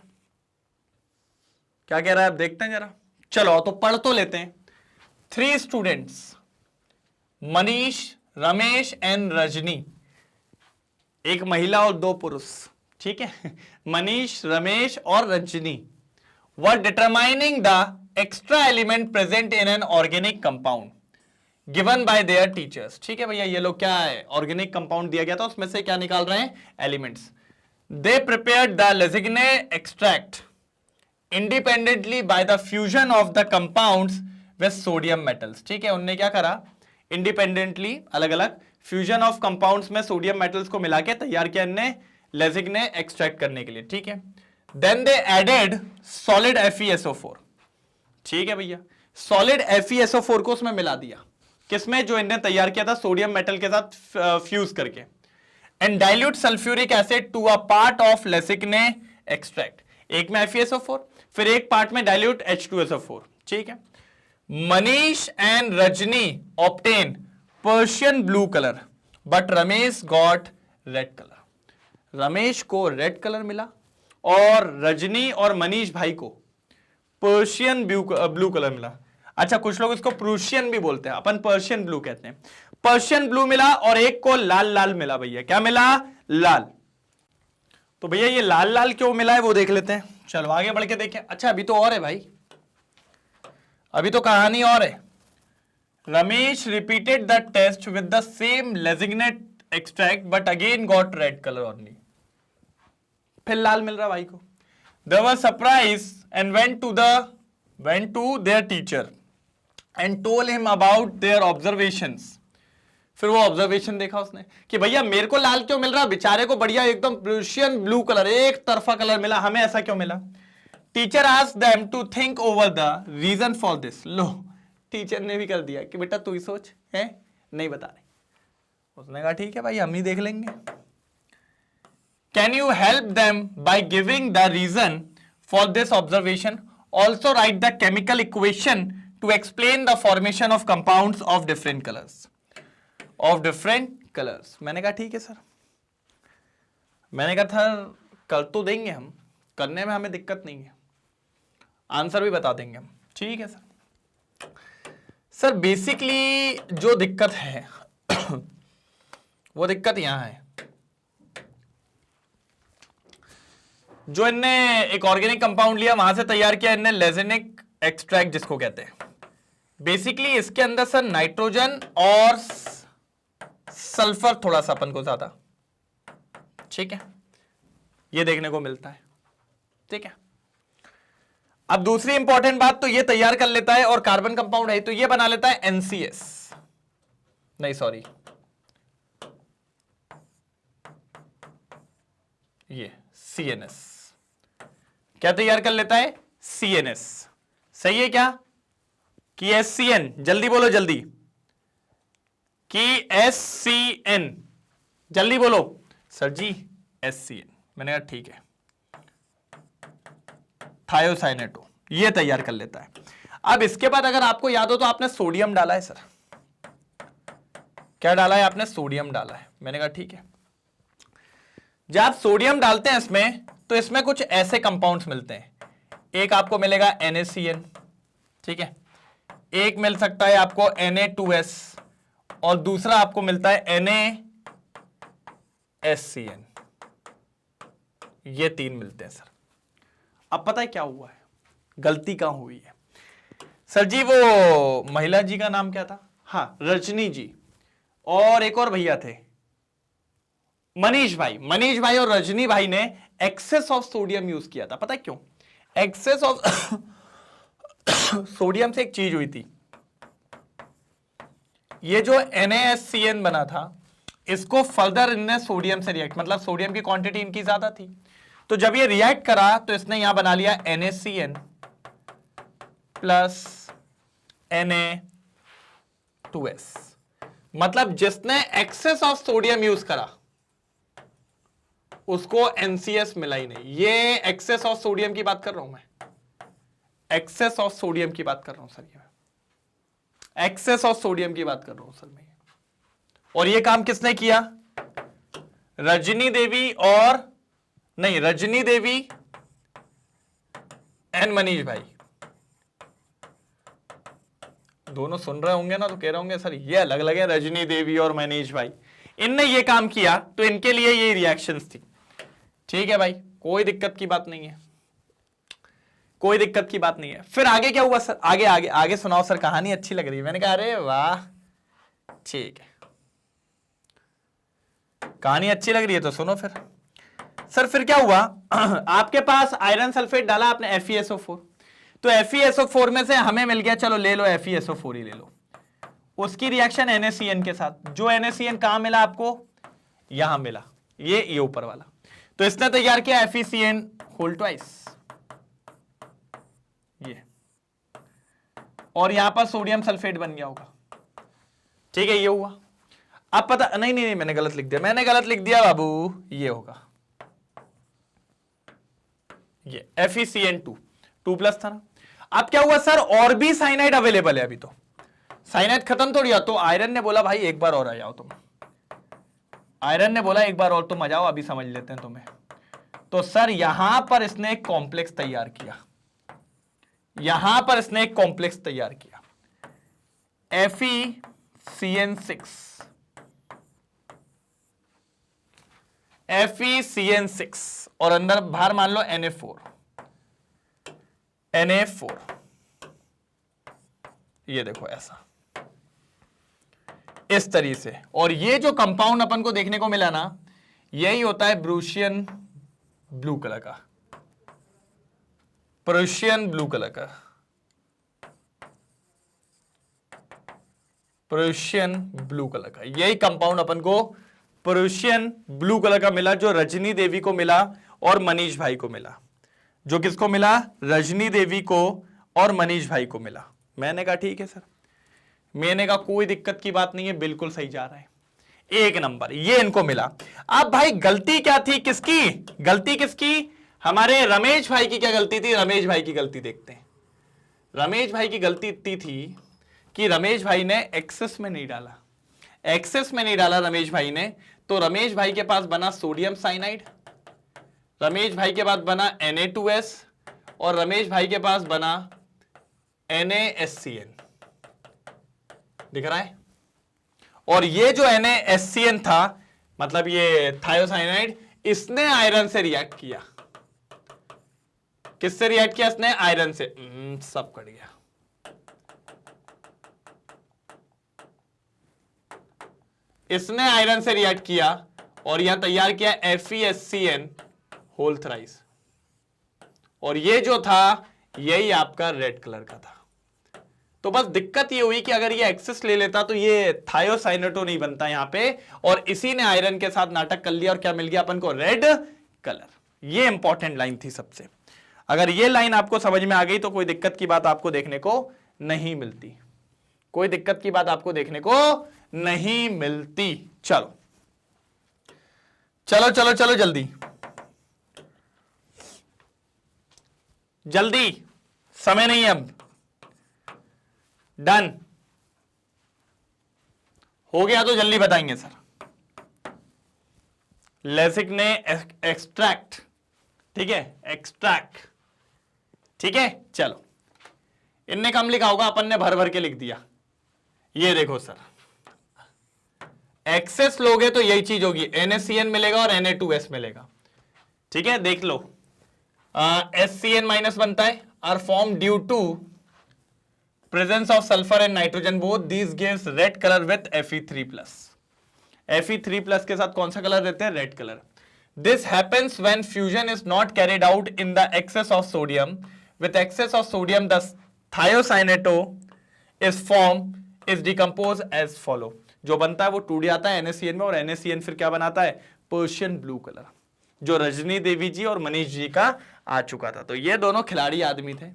क्या कह रहा है, अब देखते हैं जरा। चलो तो पढ़ तो लेते हैं। 3 स्टूडेंट्स, मनीष, रमेश एंड रजनी, एक महिला और दो पुरुष, ठीक है, मनीष, रमेश और Rajni were determining the extra element present in an organic compound given by their teachers। ठीक है भैया, ये लोग क्या है, ऑर्गेनिक कंपाउंड दिया गया था, उसमें से क्या निकाल रहे हैं, elements. They prepared the Lassaigne extract independently by the fusion of the compounds with sodium metals. ठीक है, उनने क्या करा, इंडिपेंडेंटली अलग अलग फ्यूजन ऑफ कंपाउंड्स में सोडियम मेटल्स को मिला के तैयार किया इनने लेजिग्ने एक्सट्रैक्ट करने के लिए। ठीक है, then they added solid FeSO4। ठीक है भैया, सॉलिड FeSO4 को उसमें मिला दिया, किसमें, जो इन्हें तैयार किया था सोडियम मेटल के साथ फ्यूज करके। And dilute sulphuric acid to a part of Lassaigne extract, एक में FeSO4 फिर एक पार्ट में डाइल्यूट H2SO4। ठीक है, Manish and Rajni obtain Persian blue colour but Ramesh got red colour. Ramesh को रेड कलर मिला और रजनी और मनीष भाई को पर्शियन ब्लू कलर मिला। अच्छा, कुछ लोग इसको प्रूशियन भी बोलते हैं, अपन पर्शियन ब्लू कहते हैं। पर्शियन ब्लू मिला और एक को लाल लाल मिला भैया, क्या मिला, लाल। तो भैया ये लाल लाल क्यों मिला है वो देख लेते हैं, चलो आगे बढ़ के देखें। अच्छा अभी तो और है भाई, अभी तो कहानी और है। Ramesh repeated the test with the same Lassaigne extract but again got red colour only, फिर लाल मिल रहा भाई को। They were surprised and went to their teacher and told him about their observations। फिर वो ऑब्जर्वेशन देखा उसने कि भैया मेरे को लाल क्यों मिल रहा, बेचारे को बढ़िया एकदम प्रूशियन ब्लू कलर, एक तरफा कलर मिला, हमें ऐसा क्यों मिला। Teacher asked them to think over the reason for this। Low, teacher ने भी कर दिया कि बेटा तू ही सोच, है नहीं बता रही। उसने कहा ठीक है भाई, हम ही देख लेंगे। Can you help them by giving the reason for this observation? Also write the chemical equation to explain the formation of compounds of different colors। Of different colors। मैंने कहा ठीक है सर, मैंने कहा था कर तो देंगे हम, करने में हमें दिक्कत नहीं है, आंसर भी बता देंगे हम। ठीक है सर। सर बेसिकली जो दिक्कत है वो दिक्कत यहां है, जो इनने एक ऑर्गेनिक कंपाउंड लिया, वहां से तैयार किया इनने लेजिनिक एक्सट्रैक्ट जिसको कहते हैं। बेसिकली इसके अंदर सर नाइट्रोजन और सल्फर थोड़ा सा अपन को ज्यादा, ठीक है, ये देखने को मिलता है। ठीक है, अब दूसरी इंपॉर्टेंट बात, तो ये तैयार कर लेता है और कार्बन कंपाउंड है तो ये बना लेता है NCS, नहीं सॉरी ये CNS, क्या तैयार कर लेता है, CNS। सही है क्या, कि SCN, जल्दी बोलो जल्दी, कि SCN, जल्दी बोलो सर जी, SCN। मैंने कहा ठीक है, थायोसाइनेटो, ये तैयार कर लेता है। अब इसके बाद अगर आपको याद हो तो आपने सोडियम डाला है सर, क्या डाला है आपने, सोडियम डाला है। मैंने कहा ठीक है, जब आप सोडियम डालते हैं इसमें तो इसमें कुछ ऐसे कंपाउंड्स मिलते हैं, एक आपको मिलेगा NaCN, ठीक है, एक मिल सकता है आपको Na2S और दूसरा आपको मिलता है NaSCN, ये तीन मिलते हैं सर। अब पता है क्या हुआ है, गलती कहां हुई है सर जी, वो महिला जी का नाम क्या था, हाँ रजनी जी, और एक और भैया थे मनीष भाई और रजनी भाई ने एक्सेस ऑफ सोडियम यूज किया था। पता है क्यों, एक्सेस ऑफ सोडियम से एक चीज हुई थी, ये जो NaSCN बना था इसको फर्दर इनने सोडियम से रिएक्ट, मतलब सोडियम की क्वांटिटी इनकी ज्यादा थी, तो जब ये रिएक्ट करा तो इसने यहां बना लिया NaCN प्लस Na2S। मतलब जिसने एक्सेस ऑफ सोडियम यूज करा उसको NCS मिला ही नहीं। ये एक्सेस ऑफ सोडियम की बात कर रहा हूं मैं, एक्सेस ऑफ सोडियम की बात कर रहा हूं सर, ये एक्सेस ऑफ सोडियम की बात कर रहा हूं सर मैं। और ये काम किसने किया, रजनी देवी एंड मनीष भाई, दोनों सुन रहे होंगे ना तो कह रहे होंगे सर ये अलग अलग है, रजनी देवी और मनीष भाई इनने ये काम किया तो इनके लिए ये रिएक्शंस थी। ठीक है भाई, कोई दिक्कत की बात नहीं है, कोई दिक्कत की बात नहीं है। फिर आगे क्या हुआ सर? आगे आगे आगे सुनाओ सर, कहानी अच्छी लग रही है। मैंने कहा अरे वाह, ठीक है, कहानी अच्छी लग रही है तो सुनो फिर। सर फिर क्या हुआ? आपके पास आयरन सल्फेट डाला आपने FeSO4, तो FeSO4 में से हमें मिल गया, चलो ले लो FeSO4 ही ले लो, उसकी रिएक्शन NaCN के साथ। जो NaCN कहां मिला आपको? यहां मिला, ये ऊपर वाला। तो इसने तैयार किया FeCN होल ट्वाइस, ये, और यहां पर सोडियम सल्फेट बन गया होगा। ठीक है, ये हुआ। अब पता नहीं नहीं नहीं मैंने गलत लिख दिया, मैंने गलत लिख दिया बाबू, ये होगा ये FeCN2 2+ था ना। अब क्या हुआ सर? और भी साइनाइड अवेलेबल है अभी, तो साइनाइड खत्म थोड़ी हुआ। तो आयरन ने बोला भाई एक बार और आ जाओ तुम, आयरन ने बोला एक बार और तुम आ जाओ, अभी समझ लेते हैं तुम्हें। तो सर यहां पर इसने एक कॉम्प्लेक्स तैयार किया, यहां पर इसने एक कॉम्प्लेक्स तैयार किया FeCN6, FeCN6 और अंदर बाहर मान लो Na4, ये देखो ऐसा, इस तरीके से। और ये जो कंपाउंड अपन को देखने को मिला ना, यही होता है प्रूशियन ब्लू कलर का, प्रूशियन ब्लू कलर का, प्रूशियन ब्लू कलर का, यही कंपाउंड अपन को प्रूशियन ब्लू कलर का मिला, जो रजनी देवी को मिला और मनीष भाई को मिला। जो किसको मिला? रजनी देवी को और मनीष भाई को मिला। मैंने कहा ठीक है सर, मैंने कहा कोई दिक्कत की बात नहीं है, बिल्कुल सही जा रहा है, एक नंबर, ये इनको मिला। अब भाई गलती क्या थी किसकी? गलती किसकी? हमारे रमेश भाई की क्या गलती थी? रमेश भाई की गलती देखते हैं। रमेश भाई की गलती इतनी थी कि रमेश भाई ने एक्सेस में नहीं डाला, एक्सेस में नहीं डाला रमेश भाई ने। तो रमेश भाई के पास बना सोडियम साइनाइड, रमेश भाई के पास बना Na2S और रमेश भाई के पास बना NaSCN, दिख रहा है? और ये जो NaSCN था, मतलब ये थायोसाइनाइड, इसने आयरन से रिएक्ट किया। किससे रिएक्ट किया इसने? आयरन से। सब कट गया। इसने आयरन से रिएक्ट किया और यहां तैयार किया FeSCN होल थ्राइस, और ये जो था यही आपका रेड कलर का था। तो बस दिक्कत ये हुई कि अगर ये एक्सेस ले लेता तो ये थायोसाइनेटो नहीं बनता यहां पे, और इसी ने आयरन के साथ नाटक कर लिया और क्या मिल गया अपन को? Red colour. ये इंपॉर्टेंट लाइन थी सबसे। अगर ये लाइन आपको समझ में आ गई तो कोई दिक्कत की बात आपको देखने को नहीं मिलती, कोई दिक्कत की बात आपको देखने को नहीं मिलती। चलो चलो चलो चलो जल्दी जल्दी, समय नहीं है अब। डन हो गया तो जल्दी बताएंगे सर। लेसिक ने एक्सट्रैक्ट, ठीक है, एक्सट्रैक्ट, ठीक है। चलो इनने कम लिखा होगा, अपन ने भर भर के लिख दिया। ये देखो सर, एक्सेस लोगे तो यही चीज होगी, NaCN मिलेगा और Na2S मिलेगा। ठीक है, देख लो, SCN माइनस बनता है, are form due to presence of sulphur and nitrogen both, this gives red colour with Fe3+। Fe3+ के साथ कौन सा कलर रहते हैं? Red colour. This happens when fusion is not carried out in the excess of sodium. With excess of sodium the thiocyanato is form is decompose as follow. जो बनता है वो टूट जाता है NaCN में, और NaCN फिर क्या बनाता है? पर्शियन ब्लू कलर, जो रजनी देवी जी और मनीष जी का आ चुका था। तो ये दोनों खिलाड़ी आदमी थे।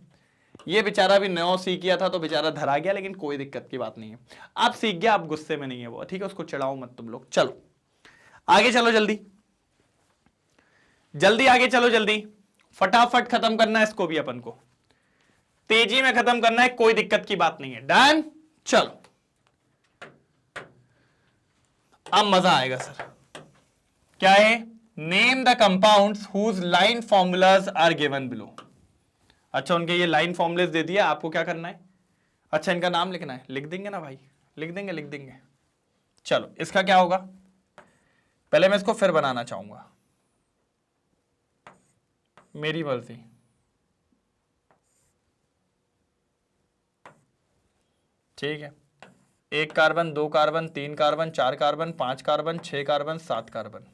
ये बेचारा भी 9 सीख गया था तो बेचारा धरा गया, लेकिन कोई दिक्कत की बात नहीं है, आप सीख गया, आप गुस्से में नहीं है वो, ठीक है, उसको चिढ़ाओ मत तुम लोग। चलो आगे चलो, जल्दी जल्दी आगे चलो, जल्दी फटाफट खत्म करना है इसको भी, अपन को तेजी में खत्म करना है, कोई दिक्कत की बात नहीं है। डन। चलो अब मजा आएगा सर। क्या है? Name the compounds whose line formulas are given below. अच्छा, उनके ये लाइन फॉर्मूलेस दे दिया, आपको क्या करना है? अच्छा इनका नाम लिखना है, लिख देंगे ना भाई, लिख देंगे लिख देंगे। चलो इसका क्या होगा, पहले मैं इसको फिर बनाना चाहूंगा, मेरी मर्जी। ठीक है, 1 carbon 2 carbon 3 carbon 4 carbon 5 carbon 6 carbon 7 carbon,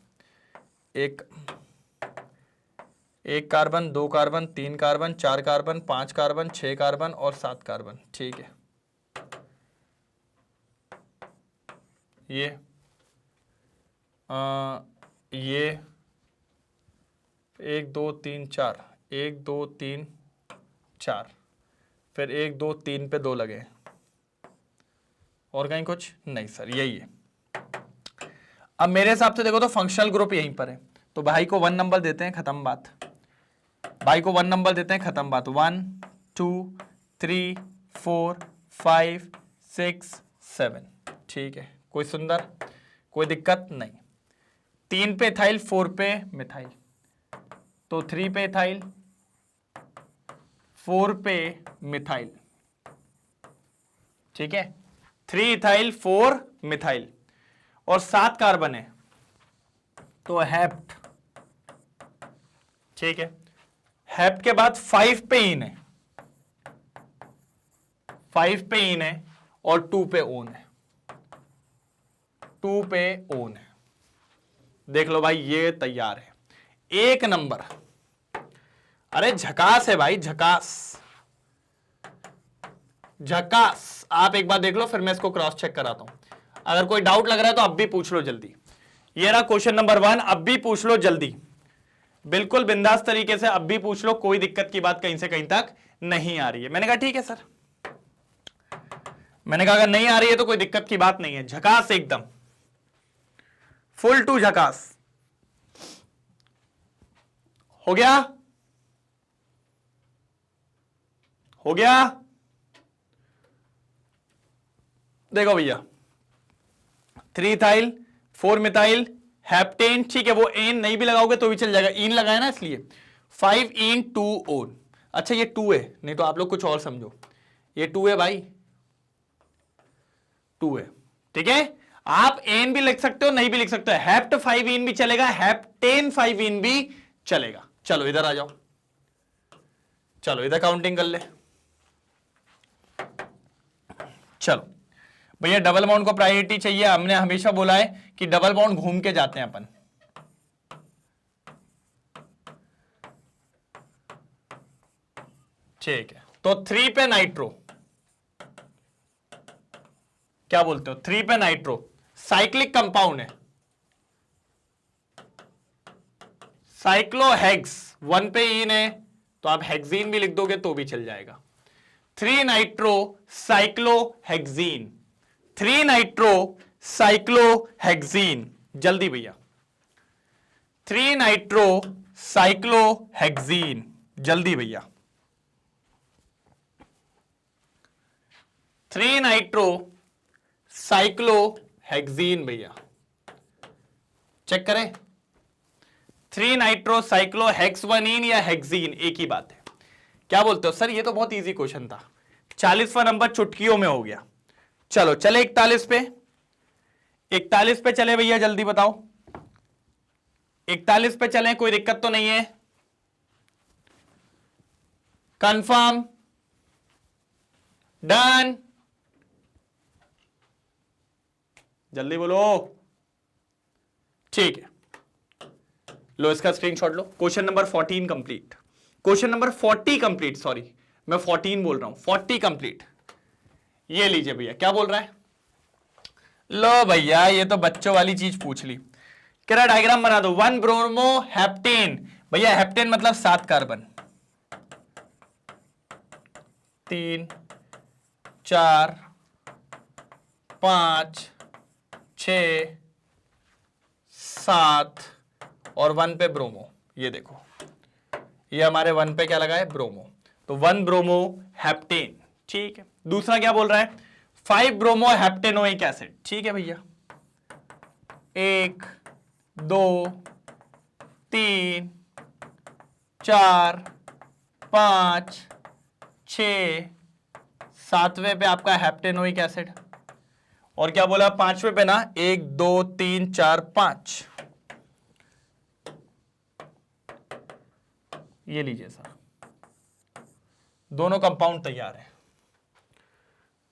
एक carbon 2 carbon 3 carbon 4 carbon 5 carbon 6 carbon और 7 कार्बन। ठीक है, ये 1 2 3 4, 1 2 3 4, फिर 1 2 3 पे 2 लगे, और कहीं कुछ नहीं सर, यही है। अब मेरे हिसाब से देखो तो फंक्शनल ग्रुप यहीं पर है, तो भाई को 1 नंबर देते हैं, खत्म बात। भाई को 1 नंबर देते हैं, खत्म बात। 1 2 3 4 5 6 7। ठीक है, कोई सुंदर, कोई दिक्कत नहीं। 3 पे इथाइल 4 पे मिथाइल, तो 3 पे इथाइल 4 पे मिथाइल। ठीक है, 3 इथाइल 4 मिथाइल, और 7 कार्बन है तो हेप्ट। ठीक है, हेप्ट के बाद 5 पे इन है, 5 पे इन है और 2 पे ओन है, 2 पे ओन है। देख लो भाई, ये तैयार है, 1 नंबर। अरे झकास है भाई, झकास झकास। आप एक बार देख लो, फिर मैं इसको क्रॉस चेक कराता हूं। अगर कोई डाउट लग रहा है तो अब भी पूछ लो जल्दी। ये रहा क्वेश्चन नंबर 1, अब भी पूछ लो जल्दी, बिल्कुल बिंदास तरीके से अब भी पूछ लो, कोई दिक्कत की बात कहीं से कहीं तक नहीं आ रही है। मैंने कहा ठीक है सर, मैंने कहा अगर नहीं आ रही है तो कोई दिक्कत की बात नहीं है, झकास एकदम, फुल टू झकास। हो गया, हो गया। देखो भैया, 3 इथाइल 4 मिथाइल हेप्टेन। ठीक है, वो एन नहीं भी लगाओगे तो भी चल जाएगा, इन लगाया ना इसलिए। 5 इन 2 ओन। अच्छा ये 2 है, नहीं तो आप लोग कुछ और समझो, ये 2 है भाई, 2 है। ठीक है, आप एन भी लिख सकते हो, नहीं भी लिख सकते हो, हेप्ट 5 इन भी चलेगा, हेप्टेन 5 इन भी चलेगा। चलो इधर आ जाओ, चलो इधर काउंटिंग कर ले। चलो भैया, डबल बॉन्ड को प्रायोरिटी चाहिए, हमने हमेशा बोला है कि डबल बॉन्ड घूम के जाते हैं अपन। ठीक है, तो 3 पे नाइट्रो, क्या बोलते हो, 3 पे नाइट्रो साइक्लिक कंपाउंड है, साइक्लोहेक्स। 1 पे इन है तो आप हेक्सीन भी लिख दोगे तो भी चल जाएगा। 3 नाइट्रो साइक्लोहेक्सीन, 3 नाइट्रो साइक्लोहेक्सीन, जल्दी भैया, 3 नाइट्रो साइक्लोहेक्सीन, जल्दी भैया, 3 नाइट्रो साइक्लोहेक्सीन भैया, चेक करें। 3 नाइट्रो साइक्लोहेक्सवनीन या हेक्सीन एक ही बात है। क्या बोलते हो सर, ये तो बहुत इजी क्वेश्चन था, 40वां नंबर चुटकियों में हो गया। चलो चले 41 पे, 41 पे चले भैया, जल्दी बताओ, 41 पे चले, कोई दिक्कत तो नहीं है, कंफर्म, डन, जल्दी बोलो। ठीक है, लो इसका स्क्रीनशॉट लो। Question number 14 complete, question number 40 complete, sorry मैं 14 बोल रहा हूं, 40 कंप्लीट। ये लीजिए भैया, क्या बोल रहा है, लो भैया ये तो बच्चों वाली चीज पूछ ली, कह रहा डायग्राम बना दो। 1 ब्रोमो हेप्टेन, भैया हेप्टेन मतलब 7 कार्बन, 3 4 5 6 7 और 1 पे ब्रोमो। ये देखो, ये हमारे 1 पे क्या लगा है, ब्रोमो, तो 1 ब्रोमो हेप्टेन। ठीक है, दूसरा क्या बोल रहा है, 5 ब्रोमो हेप्टेनोइक एसिड। ठीक है भैया, 1 2 3 4 5 6 7वें पे आपका हेप्टेनोइक एसिड, और क्या बोला 5वें पे ना 1 2 3 4 5। ये लीजिए सर, दोनों कंपाउंड तैयार है।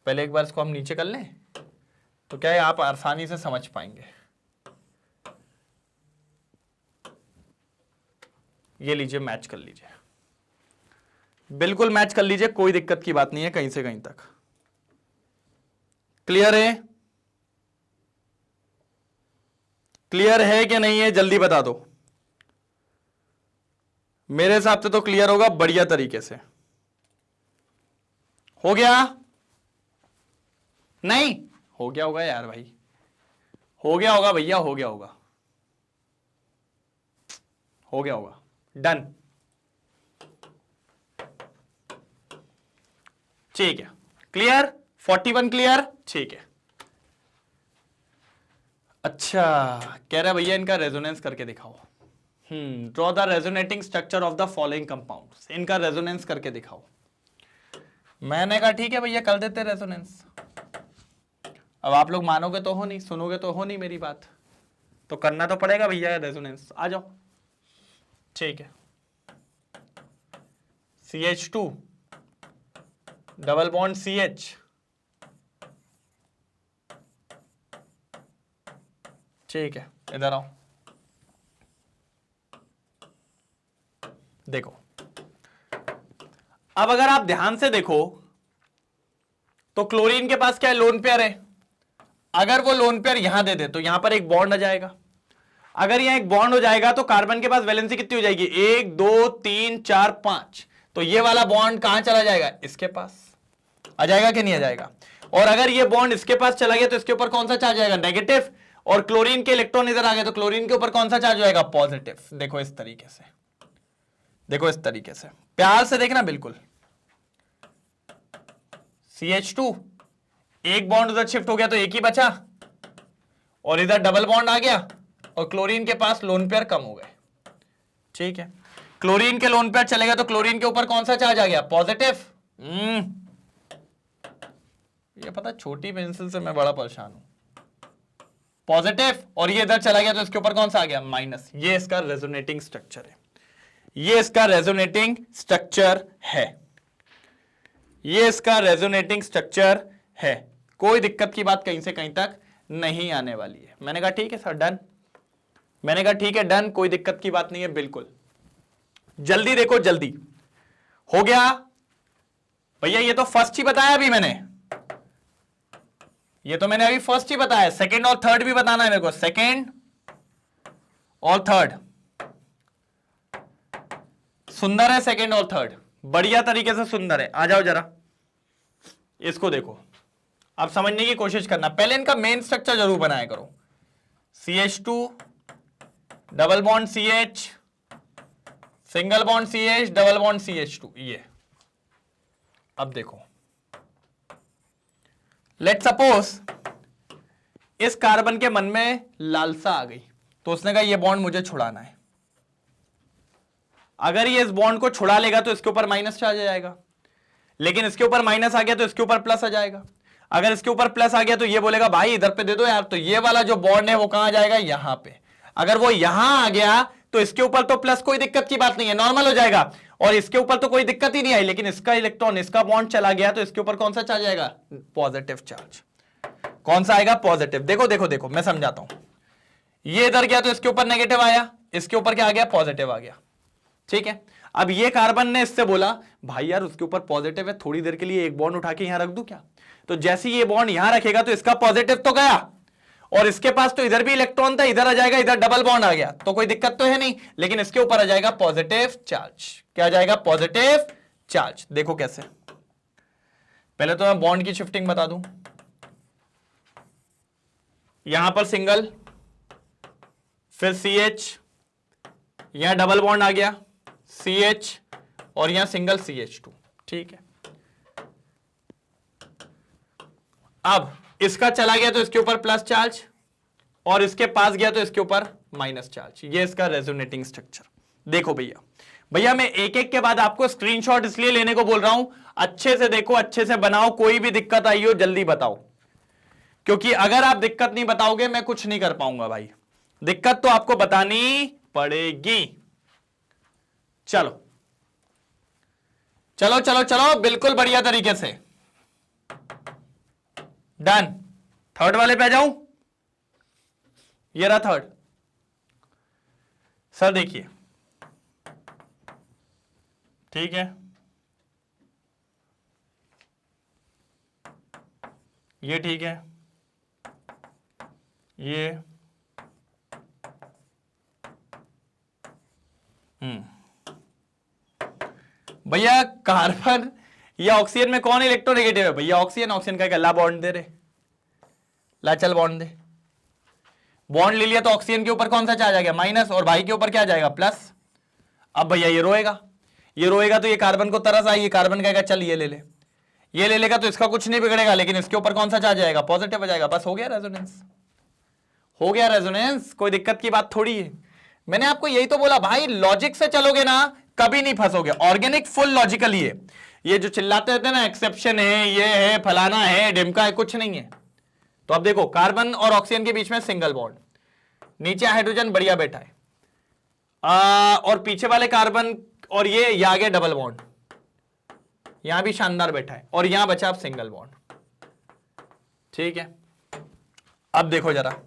पहले एक बार इसको हम नीचे कर लें तो क्या है आप आसानी से समझ पाएंगे। ये लीजिए, मैच कर लीजिए, बिल्कुल मैच कर लीजिए, कोई दिक्कत की बात नहीं है कहीं से कहीं तक। क्लियर है? क्लियर है कि नहीं है, जल्दी बता दो। मेरे हिसाब से तो क्लियर होगा बढ़िया तरीके से। हो गया? नहीं हो गया होगा यार भाई, हो गया होगा भैया, हो गया होगा, हो गया होगा। डन, ठीक है। क्लियर? 41 क्लियर? ठीक है। अच्छा, कह रहा भैया इनका रेजोनेंस करके दिखाओ। Draw the resonating structure of the following compounds. इनका रेजोनेंस करके दिखाओ। मैंने कहा ठीक है भैया कर देते रेजोनेंस। अब आप लोग मानोगे तो हो नहीं, सुनोगे तो हो नहीं मेरी बात, तो करना तो पड़ेगा भैया रेजोनेंस। आ जाओ, ठीक है। CH2 डबल बॉन्ड CH, ठीक है, इधर आओ। देखो, अब अगर आप ध्यान से देखो तो क्लोरीन के पास क्या है, लोन पेयर है। अगर वो लोन पेयर यहां दे दे तो यहां पर एक बॉन्ड आ जाएगा। अगर यहां एक बॉन्ड हो जाएगा तो कार्बन के पास वैलेंसी कितनी हो जाएगी, 1 2 3 4 5। तो ये वाला बॉन्ड कहां चला जाएगा, इसके पास आ जाएगा कि नहीं आ जाएगा। और अगर ये बॉन्ड इसके पास चला गया तो इसके ऊपर कौन सा चार्ज आएगा, नेगेटिव। और क्लोरीन के इलेक्ट्रॉन इधर आ गए तो क्लोरीन के ऊपर कौन सा चार्ज होएगा, पॉजिटिव। देखो इस तरीके से, देखो इस तरीके से, प्यार से देखना बिल्कुल। CH2 एक बॉन्ड उधर शिफ्ट हो गया तो एक ही बचा, और इधर डबल बॉन्ड आ गया, और क्लोरीन के पास लोन पेयर कम हो गए। ठीक है, क्लोरीन के लोन पेयर चलेगा तो क्लोरीन के ऊपर कौन सा चार्ज आ गया, पॉजिटिव। ये पता, छोटी पेंसिल से मैं बड़ा परेशान हूं। पॉजिटिव, और ये इधर चला गया तो इसके ऊपर कौन सा आ गया, माइनस। ये इसका रेजोनेटिंग स्ट्रक्चर है, ये इसका रेजोनेटिंग स्ट्रक्चर है, ये इसका रेजोनेटिंग स्ट्रक्चर है। कोई दिक्कत की बात कहीं से कहीं तक नहीं आने वाली है। मैंने कहा ठीक है सर, डन। मैंने कहा ठीक है डन, कोई दिक्कत की बात नहीं है, बिल्कुल। जल्दी देखो, जल्दी हो गया भैया। ये तो फर्स्ट ही बताया अभी मैंने, ये तो मैंने अभी फर्स्ट ही बताया। सेकंड और थर्ड भी बताना है मेरे को, सेकंड और थर्ड। सुंदर है सेकंड और थर्ड, बढ़िया तरीके से सुंदर है। आ जाओ जरा, इसको देखो, अब समझने की कोशिश करना। पहले इनका मेन स्ट्रक्चर जरूर बनाया करो। CH2 double bond CH, single bond CH, double bond CH2। ये अब देखो, लेट सपोज इस कार्बन के मन में लालसा आ गई, तो उसने कहा ये बॉन्ड मुझे छुड़ाना है। अगर ये इस बॉन्ड को छुड़ा लेगा तो इसके ऊपर माइनस चार्ज आ जाएगा, लेकिन इसके ऊपर माइनस आ गया तो इसके ऊपर प्लस आ जाएगा। अगर इसके ऊपर प्लस आ गया तो ये बोलेगा भाई इधर पे दे दो यार, तो ये वाला जो बॉन्ड है वो कहां जाएगा, यहां पे। अगर वो यहां आ गया तो इसके ऊपर तो प्लस, कोई दिक्कत की बात नहीं है, नॉर्मल हो जाएगा। और इसके ऊपर तो कोई दिक्कत ही नहीं आई, लेकिन इसका इलेक्ट्रॉन, इसका बॉन्ड चला गया तो इसके ऊपर कौन सा चार्ज आएगा, पॉजिटिव चार्ज। कौन सा आएगा, पॉजिटिव। देखो देखो देखो, मैं समझाता हूं। ये इधर गया तो इसके ऊपर नेगेटिव आया, इसके ऊपर क्या आ गया, पॉजिटिव आ गया। ठीक है, अब ये कार्बन ने इससे बोला भाई यार उसके ऊपर पॉजिटिव है, थोड़ी देर के लिए एक बॉन्ड उठा के यहां रख दूं क्या। तो जैसे ये बॉन्ड यहां रखेगा तो इसका पॉजिटिव तो गया, और इसके पास तो इधर भी इलेक्ट्रॉन था, इधर आ जाएगा, इधर डबल बॉन्ड आ गया, तो कोई दिक्कत तो है नहीं। लेकिन इसके ऊपर आ जाएगा पॉजिटिव चार्ज। क्या आ जाएगा, पॉजिटिव चार्ज। देखो कैसे, पहले तो मैं बॉन्ड की शिफ्टिंग बता दूं। यहां पर सिंगल, फिर CH, यहां डबल बॉन्ड आ गया CH, और यहां सिंगल CH2। ठीक है, अब इसका चला गया तो इसके ऊपर प्लस चार्ज, और इसके पास गया तो इसके ऊपर माइनस चार्ज। ये इसका रेजोनेटिंग स्ट्रक्चर। देखो भैया, भैया मैं एक एक के बाद आपको स्क्रीनशॉट इसलिए लेने को बोल रहा हूं, अच्छे से देखो, अच्छे से बनाओ, कोई भी दिक्कत आई हो जल्दी बताओ, क्योंकि अगर आप दिक्कत नहीं बताओगे मैं कुछ नहीं कर पाऊंगा भाई, दिक्कत तो आपको बतानी पड़ेगी। चलो चलो चलो चलो, बिल्कुल बढ़िया तरीके से डन। थर्ड वाले पे आ जाऊं, ये रहा थर्ड। सर देखिए, ठीक है, ये ठीक है, ये भैया कार्बन या ऑक्सीजन में कौन इलेक्ट्रोनेगेटिव है? भैया ऑक्सीजन, ऑक्सीजन का ला बॉन्ड दे रहे, ला चल बॉन्ड दे, बॉन्ड ले लिया तो ऑक्सीजन के ऊपर कौन सा चार्ज आ गया? माइनस, और भाई के ऊपर क्या जाएगा? प्लस। अब भैया ये रोएगा, ये रोएगा तो ये कार्बन को तरस आई, ये कार्बन कहेगा चल ये ले ले, ये ले लेगा तो इसका कुछ नहीं बिगड़ेगा, लेकिन इसके ऊपर कौन सा चार्ज आएगा? पॉजिटिव आ जाएगा। बस हो गया रेजोनेंस, हो गया रेजोनेंस, कोई दिक्कत की बात थोड़ी है। मैंने आपको यही तो बोला भाई, लॉजिक से चलोगे ना कभी नहीं फंसोगे। ऑर्गेनिक फुल लॉजिकल ही है, ये जो चिल्लाते रहते हैं ना एक्सेप्शन है, ये है, फलाना है, ढिमका है, कुछ नहीं है। तो अब देखो, कार्बन और ऑक्सीजन के बीच में सिंगल बॉन्ड, नीचे हाइड्रोजन बढ़िया बैठा है, और पीछे वाले कार्बन और ये आगे डबल बॉन्ड, यहां भी शानदार बैठा है, और यहां बचा अब सिंगल बॉन्ड। ठीक है, अब देखो जरा,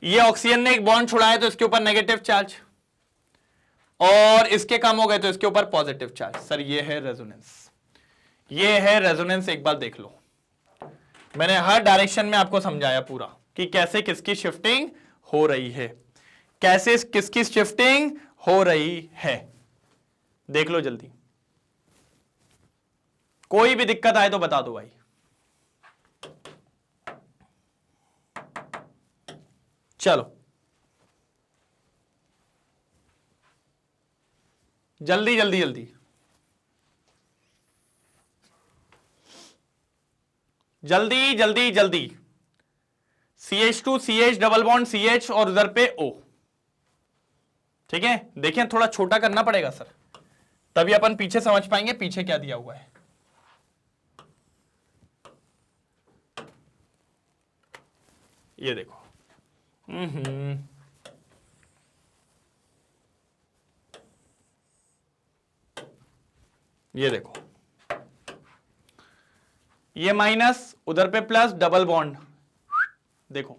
ये ऑक्सीजन ने एक बॉन्ड छुड़ाया तो इसके ऊपर नेगेटिव चार्ज, और इसके कम हो गए तो इसके ऊपर पॉजिटिव चार्ज। सर ये है रेजोनेंस, ये है रेजोनेंस। एक बार देख लो, मैंने हर डायरेक्शन में आपको समझाया पूरा कि कैसे किसकी शिफ्टिंग हो रही है, कैसे किसकी शिफ्टिंग हो रही है। देख लो जल्दी, कोई भी दिक्कत आए तो बता दो भाई। चलो जल्दी जल्दी जल्दी जल्दी जल्दी जल्दी। CH2 CH double bond CH और उधर पे O। ठीक है, देखें थोड़ा छोटा करना पड़ेगा सर, तभी अपन पीछे समझ पाएंगे पीछे क्या दिया हुआ है। ये देखो, ये देखो, ये माइनस, उधर पे प्लस, डबल बॉन्ड। देखो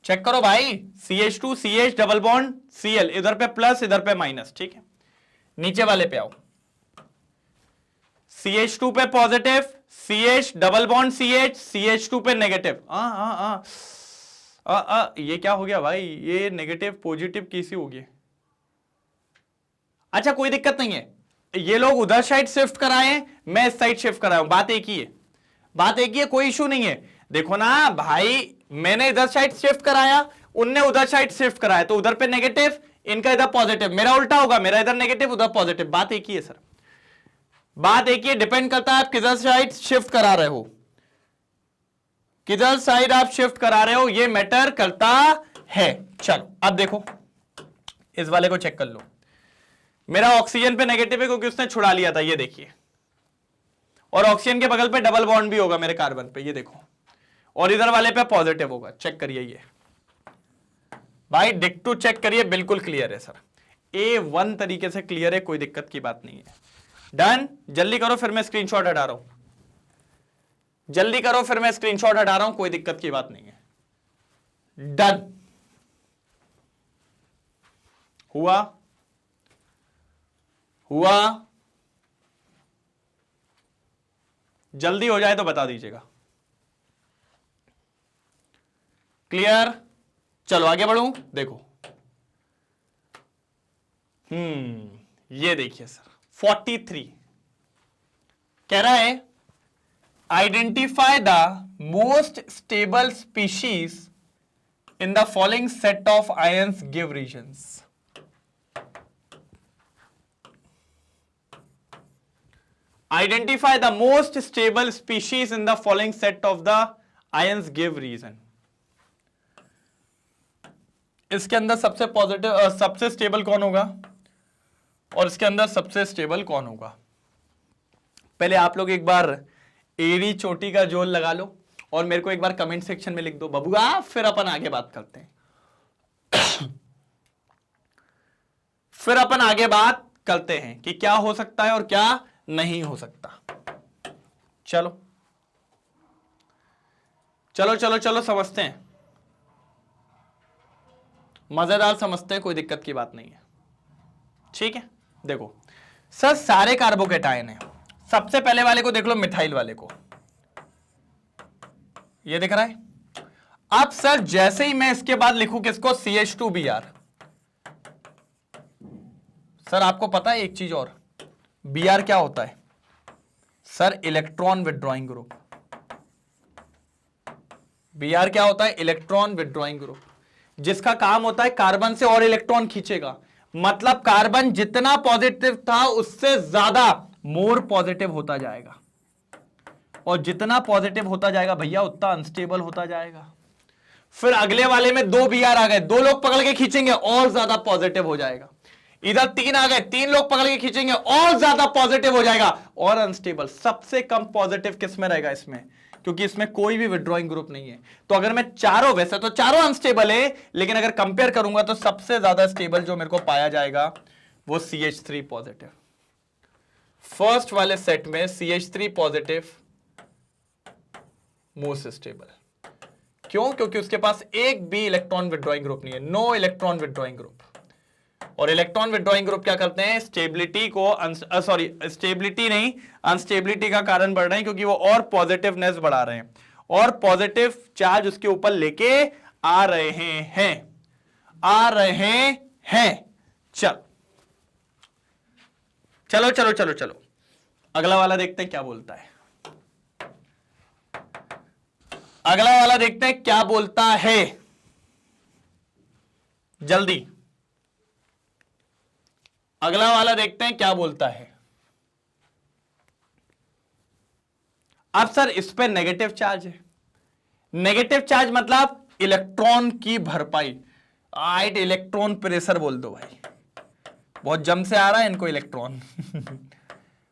चेक करो भाई, CH2 CH double bond Cl, इधर पे प्लस इधर पे माइनस। ठीक है, नीचे वाले पे आओ, CH2 पे positive, CH double bond CH, CH2 पे नेगेटिव। ये क्या हो गया भाई, ये नेगेटिव पॉजिटिव कैसे हो गया? अच्छा कोई दिक्कत नहीं है, ये लोग उधर साइड शिफ्ट कराए, मैं इस साइड शिफ्ट कराया हूं, बात एक ही है, बात एक ही है, कोई इशू नहीं है। देखो ना भाई, मैंने इधर साइड शिफ्ट कराया, उनने उधर साइड शिफ्ट कराया, तो उधर पे नेगेटिव, इनका इधर पॉजिटिव, मेरा उल्टा होगा, मेरा इधर नेगेटिव उधर पॉजिटिव, बात एक ही है सर, बात एक ही है। डिपेंड करता है आप किधर साइड शिफ्ट करा रहे हो, किधर साइड आप शिफ्ट करा रहे हो, ये मैटर करता है। चलो अब देखो, इस वाले को चेक कर लो, मेरा ऑक्सीजन पे नेगेटिव है क्योंकि उसने छुड़ा लिया था, ये देखिए, और ऑक्सीजन के बगल पे डबल बॉन्ड भी होगा मेरे कार्बन पे, ये देखो, और इधर वाले पे पॉजिटिव होगा। चेक करिए, ये भाई डिक्टो चेक करिए, बिल्कुल क्लियर है सर, A1 तरीके से क्लियर है, कोई दिक्कत की बात नहीं है। डन, जल्दी करो फिर मैं स्क्रीनशॉट हटा रहा हूं, जल्दी करो फिर मैं स्क्रीनशॉट हटा रहा हूं, कोई दिक्कत की बात नहीं है। डन, हुआ हुआ, जल्दी हो जाए तो बता दीजिएगा। क्लियर, चलो आगे बढ़ूं। देखो, ये देखिए सर, 43 कह रहा है, identify the most stable species in the following set of ions, give reasons. Identify the most stable species in the following set of the ions, give reason। इसके अंदर सबसे पॉजिटिव सबसे स्टेबल कौन होगा और इसके अंदर सबसे स्टेबल कौन होगा? पहले आप लोग एक बार एड़ी चोटी का जोड़ लगा लो और मेरे को एक बार कमेंट सेक्शन में लिख दो बबुआ, फिर अपन आगे बात करते हैं। फिर अपन आगे बात करते हैं कि क्या हो सकता है और क्या नहीं हो सकता। चलो चलो चलो चलो समझते हैं, मजेदार समझते हैं, कोई दिक्कत की बात नहीं है। ठीक है, देखो सर सारे कार्बोकेटायन है। सबसे पहले वाले को देख लो, मिथाइल वाले को, ये दिख रहा है। अब सर जैसे ही मैं इसके बाद लिखूं किसको, CH2Br। सर आपको पता है एक चीज और, Br क्या होता है sir? Electron withdrawing group. Br क्या होता है? इलेक्ट्रॉन विथड्रॉइंग ग्रुप, जिसका काम होता है कार्बन से और इलेक्ट्रॉन खींचेगा। मतलब कार्बन जितना पॉजिटिव था उससे ज्यादा मोर पॉजिटिव होता जाएगा, और जितना पॉजिटिव होता जाएगा भैया उतना अनस्टेबल होता जाएगा। फिर अगले वाले में 2 Br आ गए, 2 लोग पकड़ के खींचेंगे और ज्यादा पॉजिटिव हो जाएगा। इधर 3 आ गए, 3 लोग पकड़ के खींचेंगे और ज्यादा पॉजिटिव हो जाएगा और अनस्टेबल। सबसे कम पॉजिटिव किस में रहेगा? इसमें, क्योंकि इसमें कोई भी विथड्रॉइंग ग्रुप नहीं है। तो अगर मैं चारों, वैसे तो चारों अनस्टेबल है, लेकिन अगर कंपेयर करूंगा तो सबसे ज्यादा स्टेबल जो मेरे को पाया जाएगा वो CH3 पॉजिटिव। फर्स्ट वाले सेट में CH3 पॉजिटिव मोस्ट स्टेबल। क्यों? क्योंकि उसके पास एक भी इलेक्ट्रॉन विथड्रॉइंग ग्रुप नहीं है, नो इलेक्ट्रॉन विथड्रॉइंग ग्रुप। और इलेक्ट्रॉन विथड्रॉइंग ग्रुप क्या करते हैं? स्टेबिलिटी को स्टेबिलिटी नहीं, अनस्टेबिलिटी का कारण बढ़ रहे हैं, क्योंकि वो और पॉजिटिवनेस बढ़ा रहे हैं और पॉजिटिव चार्ज उसके ऊपर लेके आ रहे हैं। चलो चलो चलो चलो अगला वाला देखते हैं क्या बोलता है। अगला वाला देखते हैं क्या बोलता है, जल्दी अगला वाला देखते हैं क्या बोलता है। अब सर इस पे नेगेटिव चार्ज है। नेगेटिव चार्ज मतलब इलेक्ट्रॉन की भरपाई, आइट इलेक्ट्रॉन प्रेशर बोल दो भाई। बहुत जम से आ रहा है इनको इलेक्ट्रॉन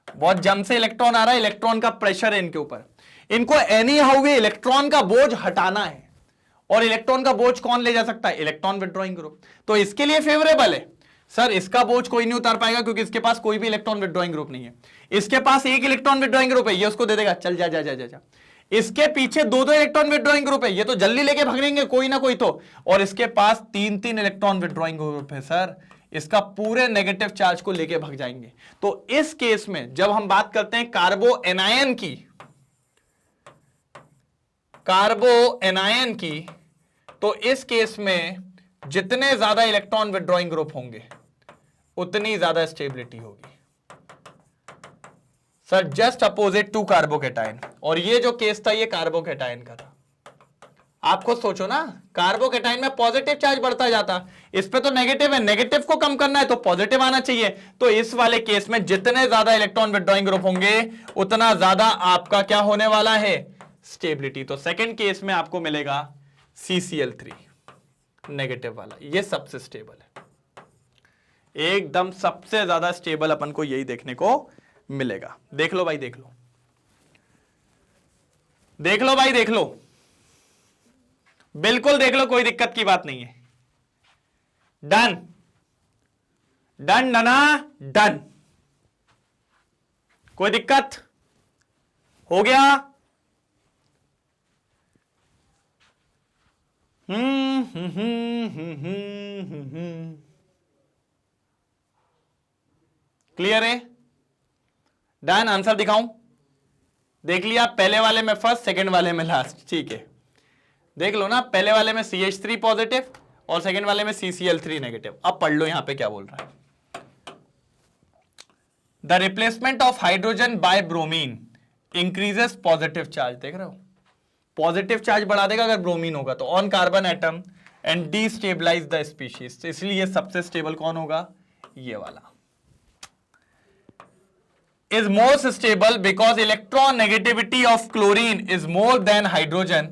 बहुत जम से इलेक्ट्रॉन आ रहा है, इलेक्ट्रॉन का प्रेशर है इनके ऊपर। इनको एनी हाउ वे इलेक्ट्रॉन का बोझ हटाना है, और इलेक्ट्रॉन का बोझ कौन ले जा सकता है? Electron withdrawing group. तो इसके लिए फेवरेबल है। सर इसका बोझ कोई नहीं उतार पाएगा क्योंकि इसके पास कोई भी इलेक्ट्रॉन विथड्रॉइंग ग्रुप नहीं है। इसके पास एक इलेक्ट्रॉन विथड्रॉइंग ग्रुप है, ये उसको दे देगा, चल जा जा जा जा जा। इसके पीछे 2-2 इलेक्ट्रॉन विथड्रॉइंग ग्रुप है, ये तो जल्दी लेके भागेंगे कोई ना कोई तो। और इसके पास 3-3 इलेक्ट्रॉन विथड्रॉइंग ग्रुप है सर, इसका पूरे नेगेटिव चार्ज को लेके भाग जाएंगे। तो इस केस में जब हम बात करते हैं कार्बो एनायन की, तो इस केस में जितने ज्यादा इलेक्ट्रॉन विथड्रॉइंग ग्रुप होंगे उतनी ज्यादा स्टेबिलिटी होगी sir, just opposite to carbocation. और ये जो केस था ये कार्बोकेटाइन का था। आपको सोचो ना, कार्बोकेटाइन में पॉजिटिव चार्ज बढ़ता जाता, इस पे तो नेगेटिव है, नेगेटिव को कम करना है तो पॉजिटिव आना चाहिए। तो इस वाले केस में जितने ज्यादा इलेक्ट्रॉन विथड्रॉइंग ग्रुप होंगे उतना ज्यादा आपका क्या होने वाला है? स्टेबिलिटी। तो सेकंड केस में आपको मिलेगा CCl3 नेगेटिव वाला, ये सबसे स्टेबल है, एकदम सबसे ज्यादा स्टेबल अपन को यही देखने को मिलेगा। देख लो भाई, देख लो, देख लो भाई, देख लो, बिल्कुल देख लो, कोई दिक्कत की बात नहीं है। डन डन डना डन, कोई दिक्कत? हो गया? क्लियर है? डन। आंसर दिखाऊं? देख लिया, पहले वाले में फर्स्ट, सेकंड वाले में लास्ट। ठीक है, देख लो ना, पहले वाले में CH3 पॉजिटिव और सेकंड वाले में CCl3 नेगेटिव। अब पढ़ लो यहां पे क्या बोल रहा है। The replacement of hydrogen bye bromine increases positive charge. देख रहे हो, पॉजिटिव चार्ज बढ़ा देगा अगर ब्रोमीन होगा तो, on carbon atom and destabilise the species. इसलिए सबसे स्टेबल कौन होगा? ये वाला। Is most stable because electron negativity of chlorine is more than hydrogen.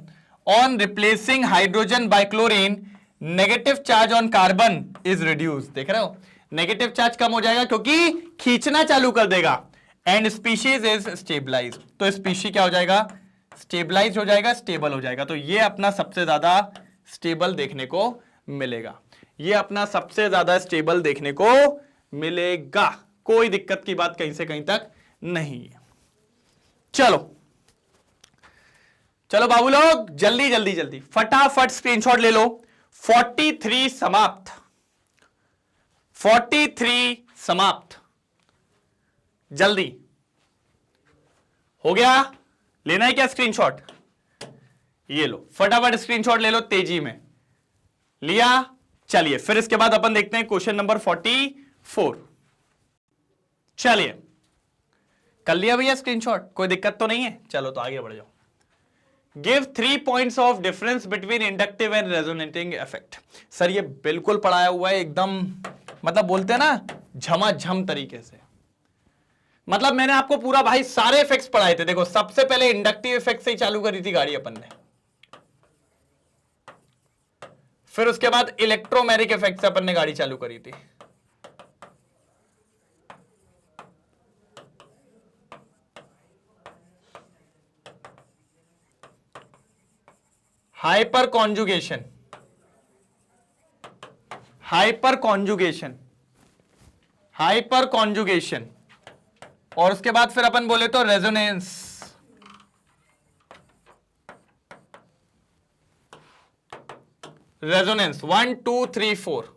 On replacing hydrogen bye chlorine negative charge on carbon is reduce, देख रहे हो, negative charge कम हो जाएगा क्योंकि खींचना चालू कर देगा, एंड स्पीशीज इज स्टेबलाइज, तो स्पीशी क्या हो जाएगा, स्टेबलाइज हो जाएगा, स्टेबल हो जाएगा। तो ये अपना सबसे ज्यादा स्टेबल देखने को मिलेगा, ये अपना सबसे ज्यादा स्टेबल देखने को मिलेगा, कोई दिक्कत की बात कहीं से कहीं तक नहीं है। चलो चलो बाबू लोग, जल्दी जल्दी जल्दी फटाफट स्क्रीनशॉट ले लो। 43 समाप्त, 43 समाप्त, जल्दी हो गया। लेना है क्या स्क्रीनशॉट? ये लो फटाफट स्क्रीनशॉट ले लो, तेजी में लिया। चलिए फिर इसके बाद अपन देखते हैं क्वेश्चन नंबर 44। चलिए कर लिया भैया स्क्रीनशॉट, कोई दिक्कत तो नहीं है? चलो तो आगे बढ़ जाओ। Give 3 points of difference between inductive and resonating effect. Sir ये बिल्कुल पढ़ाया हुआ है एकदम, मतलब बोलते हैं ना झमाझम तरीके से, मतलब मैंने आपको पूरा भाई सारे इफेक्ट्स पढ़ाए थे। देखो सबसे पहले इंडक्टिव इफेक्ट से ही चालू करी थी गाड़ी अपन ने, फिर उसके बाद इलेक्ट्रोमैग्नेटिक इफेक्ट से अपन ने गाड़ी चालू करी थी, hyper conjugation, hyper conjugation, hyper conjugation, और उसके बाद फिर अपन बोले तो resonance, resonance 1 2 3 4,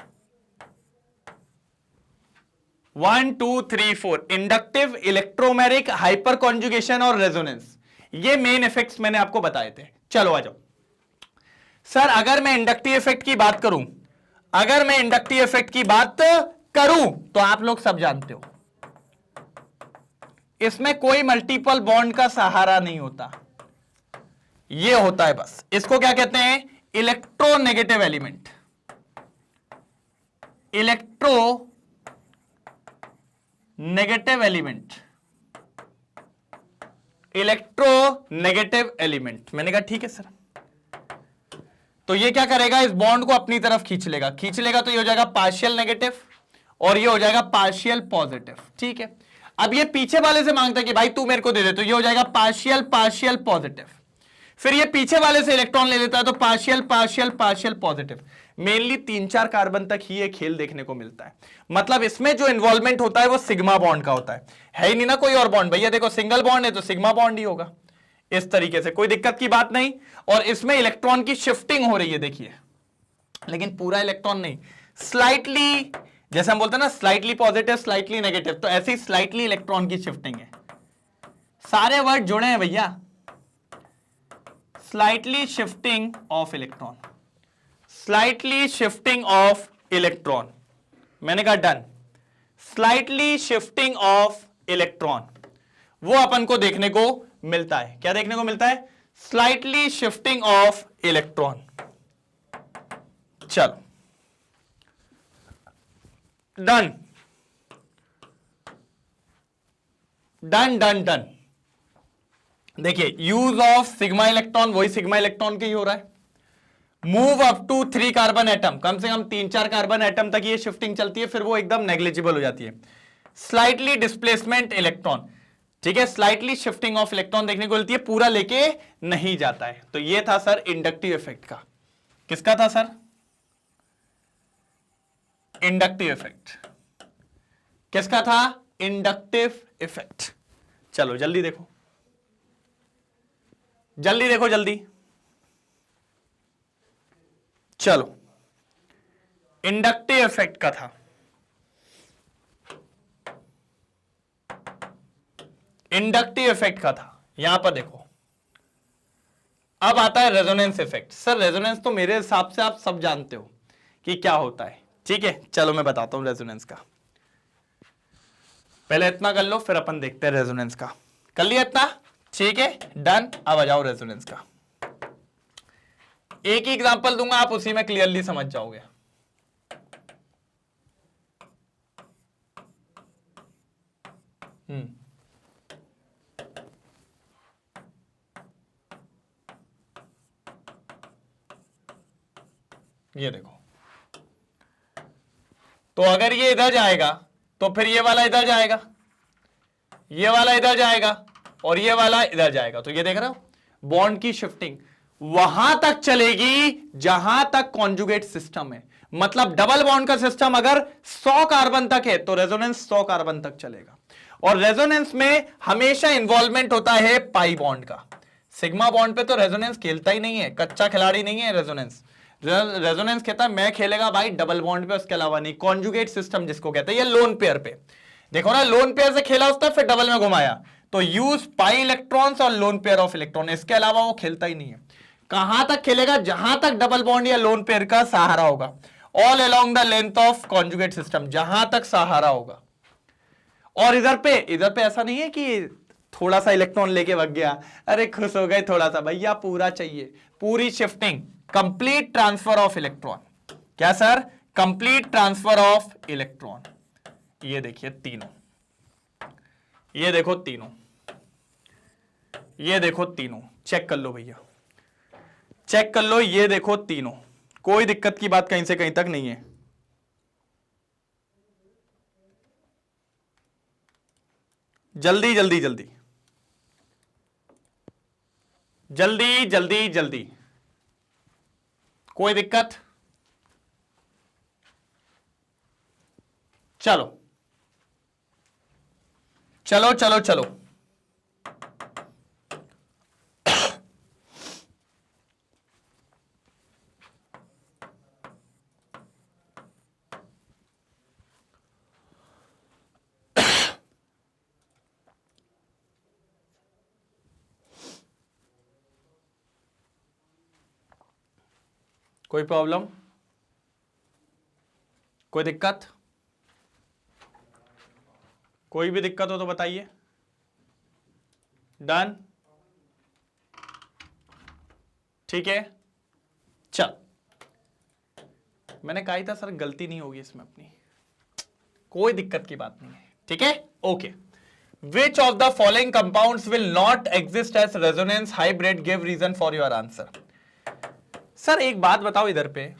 1 2 3 4, inductive, electromagnetic, hyper conjugation और रेजोनेंस, ये मेन इफेक्ट्स मैंने आपको बताए थे। चलो आ जाओ। सर अगर मैं इंडक्टिव इफेक्ट की बात करूं, अगर मैं इंडक्टिव इफेक्ट की बात करूं तो आप लोग सब जानते हो इसमें कोई मल्टीपल बॉन्ड का सहारा नहीं होता, ये होता है बस, इसको क्या कहते हैं, electronegative element, electro negative element, electronegative element. मैंने कहा ठीक है सर, तो ये क्या करेगा, इस बॉन्ड को अपनी तरफ खींच लेगा, खींच लेगा तो ये हो जाएगा पार्शियल नेगेटिव और ये हो जाएगा पार्शियल पॉजिटिव, ठीक है। अब ये पीछे वाले से मांगता है कि भाई तू मेरे को दे दे, तो ये हो जाएगा पार्शियल पार्शियल पॉजिटिव, फिर ये पीछे वाले से इलेक्ट्रॉन ले लेता है तो partial partial partial positive. Mainly 3-4 carbon तक ही ये खेल देखने को मिलता है, मतलब इसमें जो इन्वॉल्वमेंट होता है वो सिग्मा बॉन्ड का होता है ही नहीं ना कोई और बॉन्ड, भैया देखो सिंगल बॉन्ड है तो सिग्मा बॉन्ड ही होगा, इस तरीके से कोई दिक्कत की बात नहीं। और इसमें इलेक्ट्रॉन की शिफ्टिंग हो रही है देखिए, लेकिन पूरा इलेक्ट्रॉन नहीं, स्लाइटली, जैसे हम बोलते हैं ना स्लाइटली पॉजिटिव स्लाइटली नेगेटिव, तो ऐसी स्लाइटली इलेक्ट्रॉन की शिफ्टिंग है। सारे वर्ड जुड़े हैं भैया, slightly shifting of electron, slightly shifting of electron, मैंने कहा done, slightly shifting of electron वो अपन को देखने को मिलता है, क्या देखने को मिलता है, स्लाइटली शिफ्टिंग ऑफ इलेक्ट्रॉन। चलो डन डन डन डन। देखिए यूज ऑफ सिग्मा इलेक्ट्रॉन, वही सिग्मा इलेक्ट्रॉन के ही हो रहा है, move up to 3 carbon atom, कम से कम 3-4 कार्बन एटम तक ये शिफ्टिंग चलती है, फिर वो एकदम नेग्लिजिबल हो जाती है। स्लाइटली डिस्प्लेसमेंट इलेक्ट्रॉन, ठीक है, स्लाइटली शिफ्टिंग ऑफ इलेक्ट्रॉन देखने को मिलती है, पूरा लेके नहीं जाता है। तो ये था सर इंडक्टिव इफेक्ट का, किसका था सर, इंडक्टिव इफेक्ट, किसका था, इंडक्टिव इफेक्ट। चलो जल्दी देखो, जल्दी देखो जल्दी, चलो इंडक्टिव इफेक्ट का था, इंडक्टिव इफेक्ट का था, यहां पर देखो। अब आता है रेजोनेंस इफेक्ट। सर रेजोनेंस तो मेरे हिसाब से आप सब जानते हो कि क्या होता है, ठीक है, चलो मैं बताता हूं रेजोनेंस का। पहले इतना कर लो फिर अपन देखते हैं रेजोनेंस का। कर लिया इतना, ठीक है डन। अब आ जाओ रेजोनेंस का, एक ही एग्जांपल दूंगा, आप उसी में क्लियरली समझ जाओगे। ये देखो, तो अगर ये इधर जाएगा तो फिर ये वाला इधर जाएगा, ये वाला इधर जाएगा और ये वाला इधर जाएगा। तो ये देख रहे हो बॉन्ड की शिफ्टिंग वहां तक चलेगी जहां तक कॉन्जुगेट सिस्टम है। मतलब डबल बॉन्ड का सिस्टम अगर 100 कार्बन तक है तो रेजोनेंस 100 कार्बन तक चलेगा। और रेजोनेंस में हमेशा इन्वॉल्वमेंट होता है पाई बॉन्ड का। सिग्मा बॉन्ड पे तो रेजोनेंस खेलता ही नहीं है, कच्चा खिलाड़ी नहीं है रेजोनेंस। रेजोनेंस कहता है मैं खेलेगा भाई डबल बॉन्ड पे, उसके अलावा नहीं। कॉन्जुगेट सिस्टम जिसको कहते हैं, ये लोन पेयर पे देखो ना, लोन पेयर से खेला उसने फिर डबल में घुमाया, तो यूज पाई इलेक्ट्रॉन्स और लोन पेयर ऑफ इलेक्ट्रॉन, इसके अलावा वो खेलता ही नहीं है। कहां तक खेलेगा? जहां तक डबल बॉन्ड या लोन पेयर का सहारा होगा, all along the length of conjugate system, जहां तक सहारा होगा। और इधर पे ऐसा नहीं है कि थोड़ा सा इलेक्ट्रॉन लेके भाग गया, अरे खुश हो गए थोड़ा सा, भैया पूरा चाहिए, पूरी shifting, complete transfer of electron. क्या sir? Complete transfer of electron. ये देखिए तीनों, ये देखो तीनों, ये देखो तीनों, चेक कर लो भैया, चेक कर लो, ये देखो तीनों, कोई दिक्कत की बात कहीं से कहीं तक नहीं है। जल्दी जल्दी जल्दी जल्दी जल्दी जल्दी, कोई दिक्कत? चलो चलो चलो चलो, कोई प्रॉब्लम, कोई दिक्कत? कोई भी दिक्कत हो तो बताइए। डन? ठीक है, चल। मैंने कहा ही था सर गलती नहीं होगी इसमें अपनी, कोई दिक्कत की बात नहीं है, ठीक है, okay. Which of the following compounds will not exist as resonance hybrid, give reason for your answer. Sir एक बात बताओ, इधर पे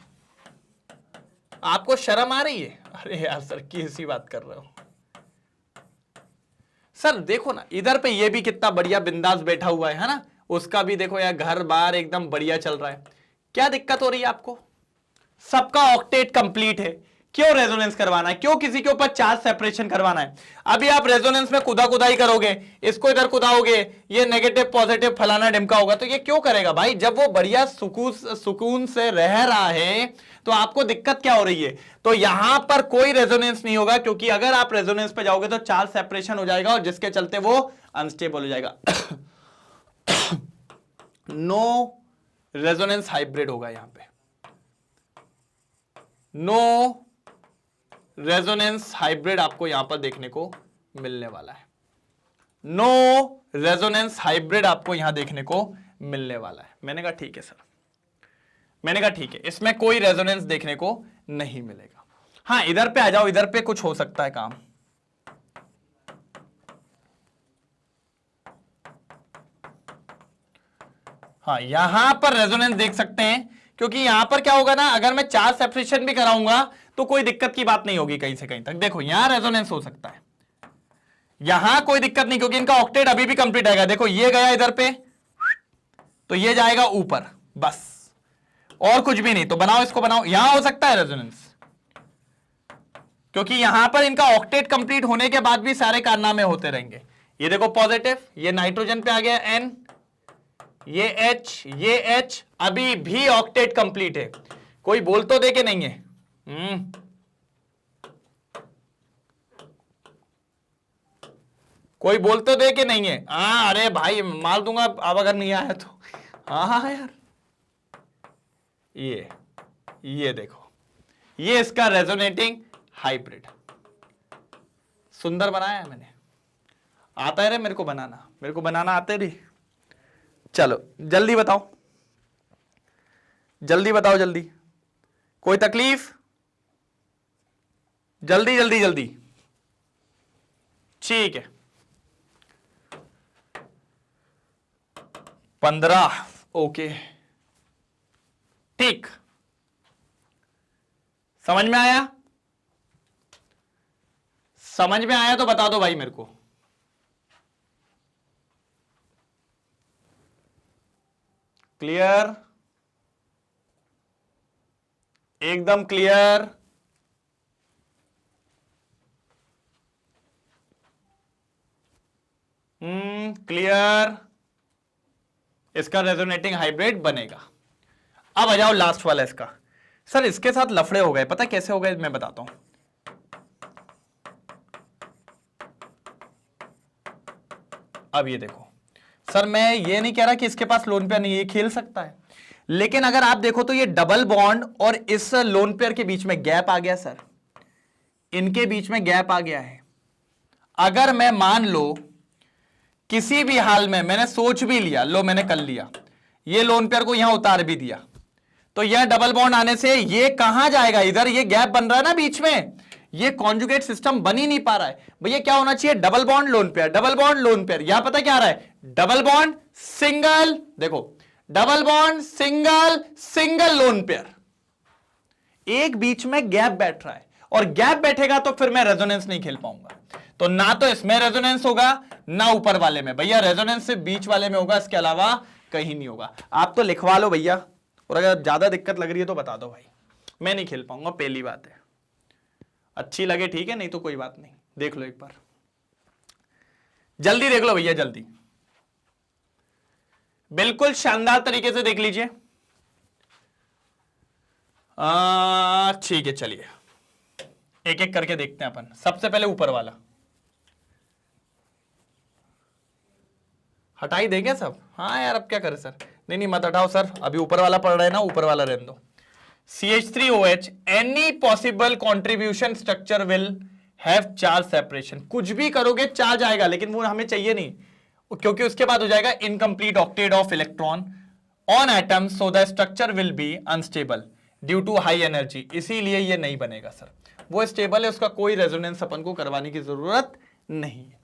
आपको शर्म आ रही है? अरे यार सर कैसी बात कर रहे हो सर, देखो ना इधर पे ये भी कितना बढ़िया बिंदास बैठा हुआ है ना, उसका भी देखो यार घर बार एकदम बढ़िया चल रहा है। क्या दिक्कत हो रही है आपको? सबका ऑक्टेट कंप्लीट है, क्यों रेजोनेंस करवाना है? क्यों किसी के ऊपर चार्ज सेपरेशन करवाना है? अभी आप रेजोनेंस में कुदा कुदाई करोगे, इसको इधर कुदाओगे, ये नेगेटिव पॉजिटिव फलाना ढिमका होगा, तो ये क्यों करेगा भाई? जब वो बढ़िया सुकून से रह रहा है तो आपको दिक्कत क्या हो रही है? तो यहां पर कोई रेजोनेंस नहीं होगा, क्योंकि अगर आप रेजोनेंस पे जाओगे तो चार्ज सेपरेशन हो जाएगा और जिसके चलते वो अनस्टेबल हो जाएगा। नो रेजोनेंस हाइब्रिड होगा यहां पे, नो रेजोनेंस हाइब्रिड आपको यहां पर देखने को मिलने वाला है। नो रेजोनेंस हाइब्रिड आपको यहां देखने को मिलने वाला है। मैंने कहा ठीक है सर, मैंने कहा ठीक है, इसमें कोई रेजोनेंस देखने को नहीं मिलेगा। हाँ इधर पे आ जाओ, इधर पे कुछ हो सकता है काम। हाँ यहां पर रेजोनेंस देख सकते हैं, क्योंकि यहां पर क्या होगा ना, अगर मैं चार्ज सेपरेशन भी कराऊंगा तो कोई दिक्कत की बात नहीं होगी कहीं से कहीं तक। देखो यहां रेजोनेंस हो सकता है, यहां कोई दिक्कत नहीं, क्योंकि इनका ऑक्टेट अभी भी कंप्लीट आएगा। देखो ये गया इधर पे तो ये जाएगा ऊपर, बस और कुछ भी नहीं। तो बनाओ इसको, बनाओ, यहां हो सकता है रेजोनेंस, क्योंकि यहां पर इनका ऑक्टेट कंप्लीट होने के बाद भी सारे कारनामे होते रहेंगे। ये देखो पॉजिटिव, ये नाइट्रोजन पे आ गया N, ये H अभी भी ऑक्टेट कंप्लीट है। कोई बोल तो दे के नहीं है? कोई बोल तो दे के नहीं है? हाँ अरे भाई मार दूंगा अब अगर नहीं आया तो। हाँ हाँ यार, ये देखो, ये इसका रेजोनेटिंग हाइब्रिड सुंदर बनाया है मैंने। आता है रे मेरे को बनाना, मेरे को बनाना आते रे। चलो जल्दी बताओ, जल्दी बताओ, जल्दी, कोई तकलीफ? जल्दी जल्दी जल्दी, ठीक है। 15, ओके ठीक। समझ में आया? समझ में आया तो बता दो भाई मेरे को। क्लियर? एकदम क्लियर? क्लियर? इसका रेजोनेटिंग हाइब्रिड बनेगा। अब आ जाओ लास्ट वाला इसका। सर इसके साथ लफड़े हो गए, पता कैसे हो गए मैं बताता हूं। अब ये देखो सर, मैं ये नहीं कह रहा कि इसके पास लोन पेयर नहीं है, ये खेल सकता है, लेकिन अगर आप देखो तो ये डबल बॉन्ड और इस लोन पेयर के बीच में गैप आ गया सर, इनके बीच में गैप आ गया है। अगर मैं मान लो किसी भी हाल में मैंने सोच भी लिया, लो मैंने कर लिया, ये लोन पेयर को यहां उतार भी दिया, तो यह डबल बॉन्ड आने से ये कहां जाएगा? इधर ये गैप बन रहा है ना बीच में, ये कॉन्जुगेट सिस्टम बन ही नहीं पा रहा है। भैया क्या होना चाहिए? Double bond lone pair, double bond lone pair. यहां पता क्या आ रहा है? डबल बॉन्ड सिंगल, देखो double bond single, single lone pair. एक बीच में गैप बैठ रहा है, और गैप बैठेगा तो फिर मैं रेजोनेंस नहीं खेल पाऊंगा। तो ना तो इसमें रेजोनेंस होगा ना ऊपर वाले में। भैया रेजोनेंस सिर्फ बीच वाले में होगा, इसके अलावा कहीं नहीं होगा। आप तो लिखवा लो भैया, और अगर ज्यादा दिक्कत लग रही है तो बता दो भाई, मैं नहीं खेल पाऊंगा, पहली बात है। अच्छी लगे ठीक है, नहीं तो कोई बात नहीं। देख लो एक बार, जल्दी देख लो भैया, जल्दी, बिल्कुल शानदार तरीके से देख लीजिए। ठीक है, चलिए एक एक करके देखते हैं अपन। सबसे पहले ऊपर वाला हटा ही देंगे सब। हाँ यार अब क्या करें सर, नहीं नहीं मत हटाओ सर, अभी ऊपर वाला पढ़ रहे हैं ना, ऊपर वाला रहने दो। CH3OH, any possible contribution structure will have charge separation. कुछ भी करोगे चार्ज आएगा, लेकिन वो हमें चाहिए नहीं, क्योंकि उसके बाद हो जाएगा incomplete octet of electron on atom, so the structure will be unstable due to high energy. इसीलिए ये नहीं बनेगा सर, वो स्टेबल है, उसका कोई रेजोनेंस अपन को करवाने की जरूरत नहीं है।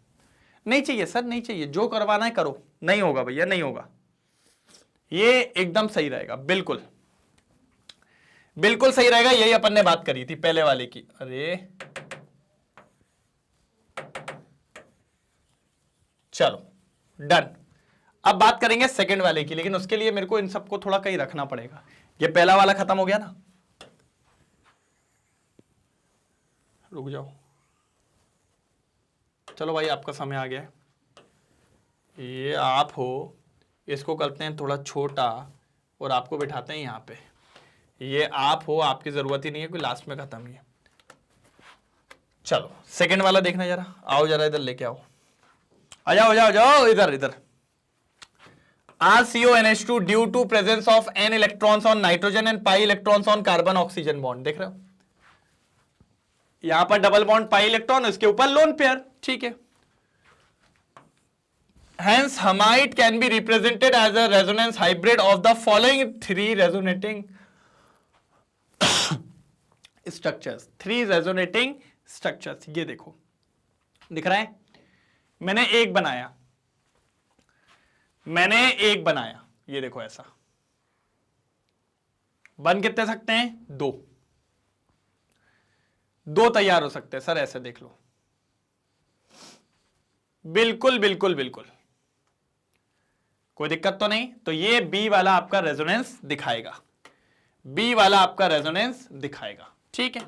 नहीं चाहिए सर, नहीं चाहिए, जो करवाना है करो। नहीं होगा भैया, नहीं होगा, ये एकदम सही रहेगा, बिल्कुल बिल्कुल सही रहेगा। यही अपन ने बात करी थी पहले वाले की। अरे चलो डन। अब बात करेंगे सेकंड वाले की, लेकिन उसके लिए मेरे को इन सबको थोड़ा कहीं रखना पड़ेगा। ये पहला वाला खत्म हो गया ना, रुक जाओ, चलो भाई आपका समय आ गया है। ये आप हो, इसको करते हैं थोड़ा छोटा और आपको बिठाते हैं यहाँ पे। ये आप हो, आपकी जरूरत ही नहीं है, कोई लास्ट में खत्म ही है। चलो सेकंड वाला देखना जरा, आओ जरा इधर लेके आओ, आ जाओ जाओ जाओ इधर इधर। RCONH2 due to presence of n electrons on nitrogen and pi electrons on carbon oxygen bond. देख रहे हो यहां पर डबल बॉन्ड पाई इलेक्ट्रॉन, इसके ऊपर लोन पेयर, ठीक है। Hence hamite can be represented as a resonance hybrid of the following three resonating structures. Three resonating structures. ये देखो दिख रहा है, मैंने एक बनाया, ये देखो ऐसा। बन कितने सकते हैं? दो तैयार हो सकते हैं सर, ऐसे देख लो। बिल्कुल बिल्कुल बिल्कुल कोई दिक्कत तो नहीं। तो ये बी वाला आपका रेजोनेंस दिखाएगा, बी वाला आपका रेजोनेंस दिखाएगा, ठीक है।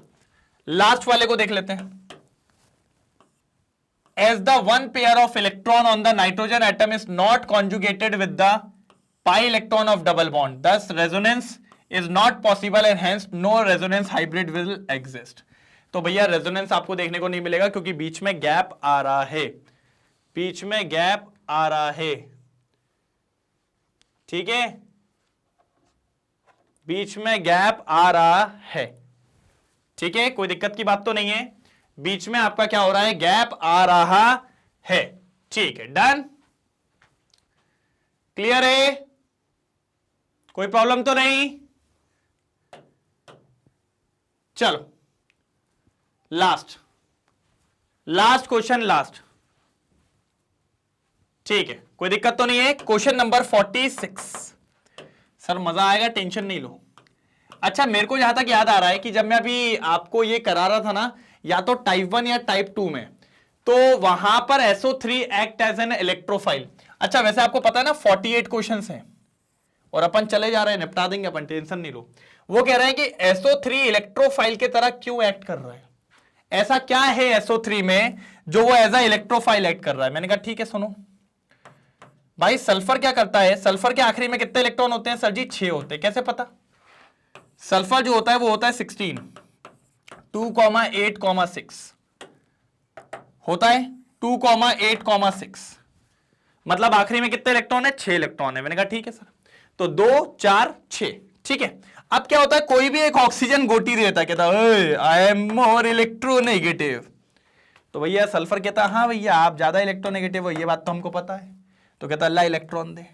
लास्ट वाले को देख लेते हैं। As the one pair of electron on the nitrogen atom is not conjugated with the pi electron of double bond, thus resonance is not possible and hence no resonance hybrid will exist. तो भैया resonance आपको देखने को नहीं मिलेगा, क्योंकि बीच में gap आ रहा है, बीच में गैप आ रहा है, ठीक है, बीच में गैप आ रहा है, ठीक है। कोई दिक्कत की बात तो नहीं है, बीच में आपका क्या हो रहा है? गैप आ रहा है, ठीक है। डन, क्लियर है, कोई प्रॉब्लम तो नहीं। चलो लास्ट क्वेश्चन, लास्ट, ठीक है, कोई दिक्कत तो नहीं है। Question number 46। सर मजा आएगा, टेंशन नहीं लो। अच्छा मेरे को जहां तक याद आ रहा है कि जब मैं अभी आपको ये करा रहा था ना, या तो टाइप 1 या टाइप 2 में, तो वहां पर SO3 act as an electrophile. अच्छा वैसे आपको पता है ना 48 क्वेश्चंस हैं और अपन चले जा रहे हैं, निपटा देंगे अपन, टेंशन नहीं लो। वो कह रहे हैं कि SO3 इलेक्ट्रोफाइल की तरह क्यों एक्ट कर रहा है, ऐसा क्या है SO3 में जो वो एज अ इलेक्ट्रोफाइल एक्ट कर रहा है। मैंने कहा ठीक है सुनो भाई, सल्फर क्या करता है, सल्फर के आखिरी में कितने इलेक्ट्रॉन होते हैं सर जी, 6 होते हैं। कैसे पता, सल्फर जो होता है वो होता है 16, 2,8,6 होता है, 2,8,6, मतलब आखिरी में कितने इलेक्ट्रॉन है, 6 इलेक्ट्रॉन है। मैंने कहा ठीक है सर, तो 2 4 6, ठीक है। अब क्या होता है, कोई भी एक ऑक्सीजन गोटी देता है, कहता है आई एम मोर इलेक्ट्रोनेगेटिव, तो भैया सल्फर कहता है हाँ भैया आप ज्यादा इलेक्ट्रोनेगेटिव हो, ये बात तो हमको पता है। तो कहता अल्लाह इलेक्ट्रॉन दे,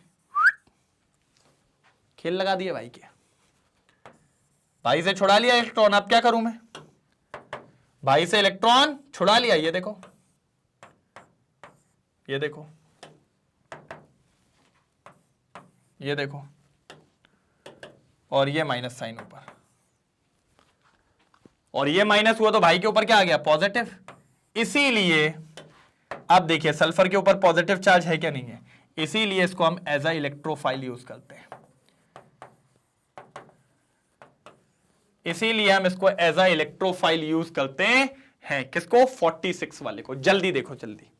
खेल लगा दिए भाई के, भाई से छुड़ा लिया इलेक्ट्रॉन। अब क्या करूं मैं, भाई से इलेक्ट्रॉन छुड़ा लिया, ये देखो ये देखो ये देखो, और ये माइनस साइन ऊपर, और ये माइनस हुआ तो भाई के ऊपर क्या आ गया, पॉजिटिव। इसीलिए अब देखिए सल्फर के ऊपर पॉजिटिव चार्ज है क्या, नहीं है, इसीलिए इसको हम एज अ इलेक्ट्रोफाइल यूज करते हैं, इसीलिए हम इसको एज अ इलेक्ट्रोफाइल यूज करते हैं। किसको, 46 वाले को। जल्दी देखो, जल्दी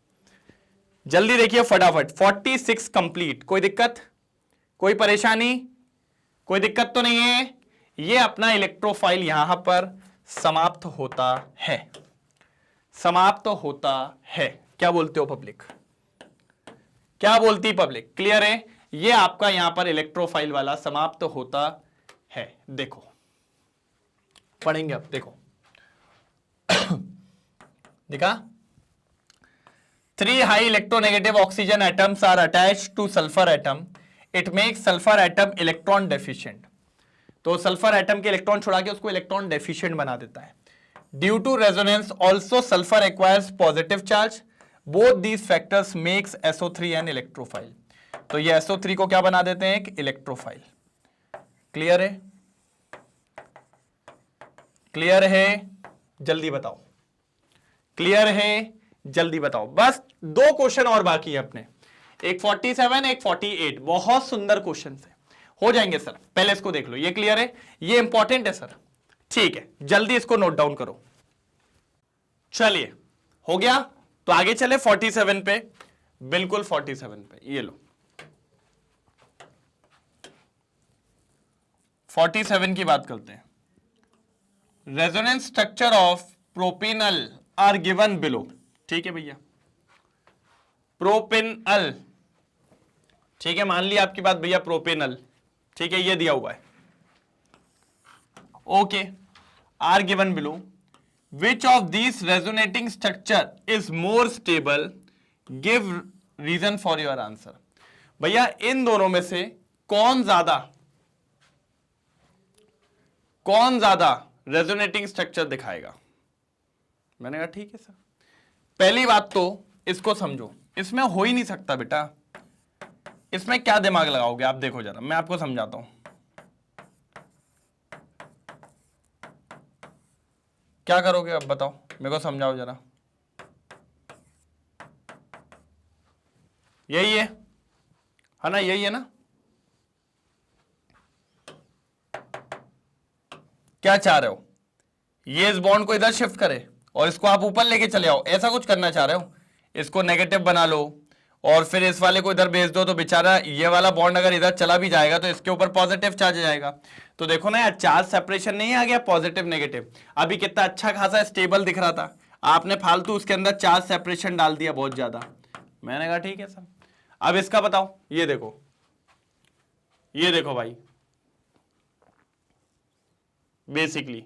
जल्दी देखिए फटाफट, 46 कंप्लीट। कोई दिक्कत, कोई परेशानी, कोई दिक्कत तो नहीं है। ये अपना इलेक्ट्रोफाइल यहां पर समाप्त होता है, समाप्त होता है। क्या बोलते हो पब्लिक, क्या बोलती पब्लिक, क्लियर है। ये आपका यहां पर इलेक्ट्रोफाइल वाला समाप्त होता है। देखो पढ़ेंगे अब, देखो देखा, 3 high electronegative oxygen atoms are attached to sulphur atom, it makes sulphur atom electron deficient. तो सल्फर एटम के इलेक्ट्रॉन छुड़ा के उसको इलेक्ट्रॉन डेफिशिएंट बना देता है। Due to resonance also sulphur acquires positive charge, both these factors makes SO3 an electrophile. तो ये SO3 को क्या बना देते हैं, एक इलेक्ट्रोफाइल। क्लियर है, क्लियर है, जल्दी बताओ, क्लियर है, जल्दी बताओ। बस 2 क्वेश्चन और बाकी है अपने, एक 47 एक 48, बहुत सुंदर क्वेश्चन है, हो जाएंगे सर। पहले इसको देख लो, ये क्लियर है, ये इंपॉर्टेंट है सर, ठीक है, जल्दी इसको नोट डाउन करो। चलिए हो गया, तो आगे चले 47 पे, बिल्कुल 47 पे, ये लो 47 की बात करते हैं। Resonance structure of propenal are given below, ठीक है भैया, प्रोपिनल, ठीक है, मान लिया आपकी बात भैया, प्रोपिनल, ठीक है, ये दिया हुआ है, okay, are given below. Which of this resonating structure is more stable, give reason for your answer. भैया इन दोनों में से कौन ज्यादा रेजोनेटिंग स्ट्रक्चर दिखाएगा। मैंने कहा ठीक है सर। पहली बात तो इसको समझो, इसमें हो ही नहीं सकता बेटा, इसमें क्या दिमाग लगाओगे आप, देखो जरा मैं आपको समझाता हूं, क्या करोगे अब बताओ, मेरे को समझाओ जरा। यही है ना, यही है ना, क्या चाह रहे हो, ये इस बॉन्ड को इधर शिफ्ट करे और इसको आप ऊपर लेके चले आओ, ऐसा कुछ करना चाह रहे हो। इसको नेगेटिव बना लो और फिर इस वाले को इधर भेज दो, तो बेचारा ये वाला बॉन्ड अगर इधर चला भी जाएगा तो इसके ऊपर पॉजिटिव चार्ज आ जाएगा। तो देखो ना यार, चार्ज सेपरेशन नहीं आ गया, पॉजिटिव नेगेटिव। अभी कितना अच्छा खासा स्टेबल दिख रहा था, आपने फालतू उसके अंदर चार्ज सेपरेशन डाल दिया बहुत ज्यादा। मैंने कहा ठीक है सर। अब इसका बताओ, ये देखो, ये देखो भाई, बेसिकली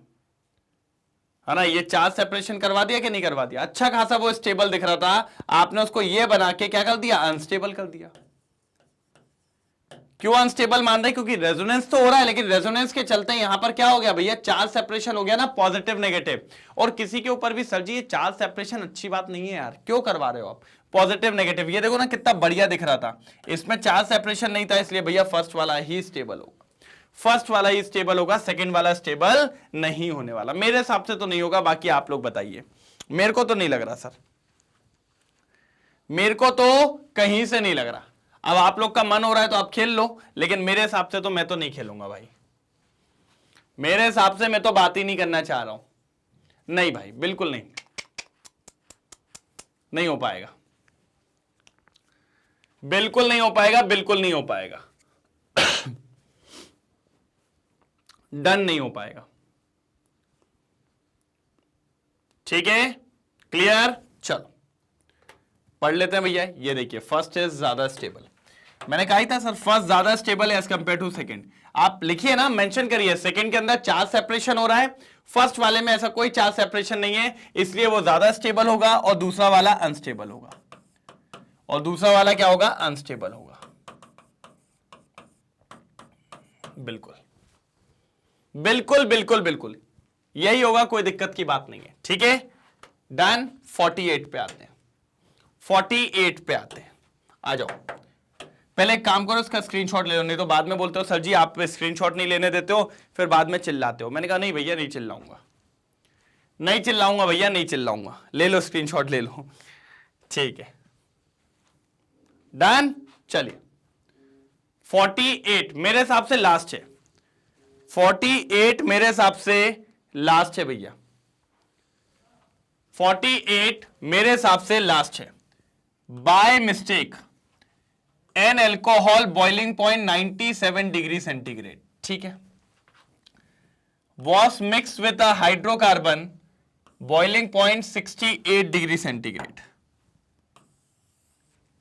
है ना, ये चार्ज सेपरेशन करवा दिया कि नहीं करवा दिया। अच्छा खासा वो स्टेबल दिख रहा था, आपने उसको ये बना के क्या कर दिया, अनस्टेबल कर दिया। क्यों अनस्टेबल मान रहे, क्योंकि रेजोनेंस तो हो रहा है, लेकिन रेजोनेंस के चलते यहां पर क्या हो गया भैया, चार्ज सेपरेशन हो गया ना, पॉजिटिव नेगेटिव। और किसी के ऊपर भी सर जी ये चार्ज सेपरेशन अच्छी बात नहीं है यार, क्यों करवा रहे हो आप, पॉजिटिव नेगेटिव। ये देखो ना कितना बढ़िया दिख रहा था, इसमें चार्ज सेपरेशन नहीं था, इसलिए भैया फर्स्ट वाला ही स्टेबल होगा, फर्स्ट वाला ही स्टेबल होगा, सेकंड वाला स्टेबल नहीं होने वाला। मेरे हिसाब से तो नहीं होगा, बाकी आप लोग बताइए। मेरे को तो नहीं लग रहा सर, मेरे को तो कहीं से नहीं लग रहा। अब आप लोग का मन हो रहा है तो आप खेल लो, लेकिन मेरे हिसाब से तो मैं तो नहीं खेलूंगा भाई। मेरे हिसाब से मैं तो बात ही नहीं करना चाह रहा हूं। नहीं भाई, बिल्कुल नहीं, नहीं हो पाएगा, बिल्कुल नहीं हो पाएगा, बिल्कुल नहीं हो पाएगा। डन नहीं हो पाएगा। ठीक है, क्लियर। चलो पढ़ लेते हैं भैया। ये देखिए, फर्स्ट इज ज्यादा स्टेबल। मैंने कहा था सर फर्स्ट ज्यादा स्टेबल है एज कंपेयर टू सेकंड। आप लिखिए ना, मेंशन करिए सेकंड के अंदर चार्ज सेपरेशन हो रहा है, फर्स्ट वाले में ऐसा कोई चार्ज सेपरेशन नहीं है, इसलिए वो ज्यादा स्टेबल होगा और दूसरा वाला अनस्टेबल होगा। और दूसरा वाला क्या होगा? अनस्टेबल होगा। बिल्कुल बिल्कुल बिल्कुल बिल्कुल यही होगा, कोई दिक्कत की बात नहीं है। ठीक है, डन। 48 पे आते हैं, 48 पे आते हैं। आ जाओ, पहले एक काम करो, इसका स्क्रीनशॉट ले लो, नहीं तो बाद में बोलते हो सर जी आप स्क्रीनशॉट नहीं लेने देते हो, फिर बाद में चिल्लाते हो। मैंने कहा नहीं भैया, नहीं चिल्लाऊंगा, नहीं चिल्लाऊंगा भैया, नहीं चिल्लाऊंगा। ले लो स्क्रीनशॉट, ले लो। ठीक है, डन। चलिए 48 मेरे हिसाब से लास्ट है, 48 मेरे हिसाब से लास्ट है भैया, 48 मेरे हिसाब से लास्ट है। By mistake an alcohol boiling point 97 degree centigrade, ठीक है, was mix with a hydrocarbon boiling point 68 degree centigrade,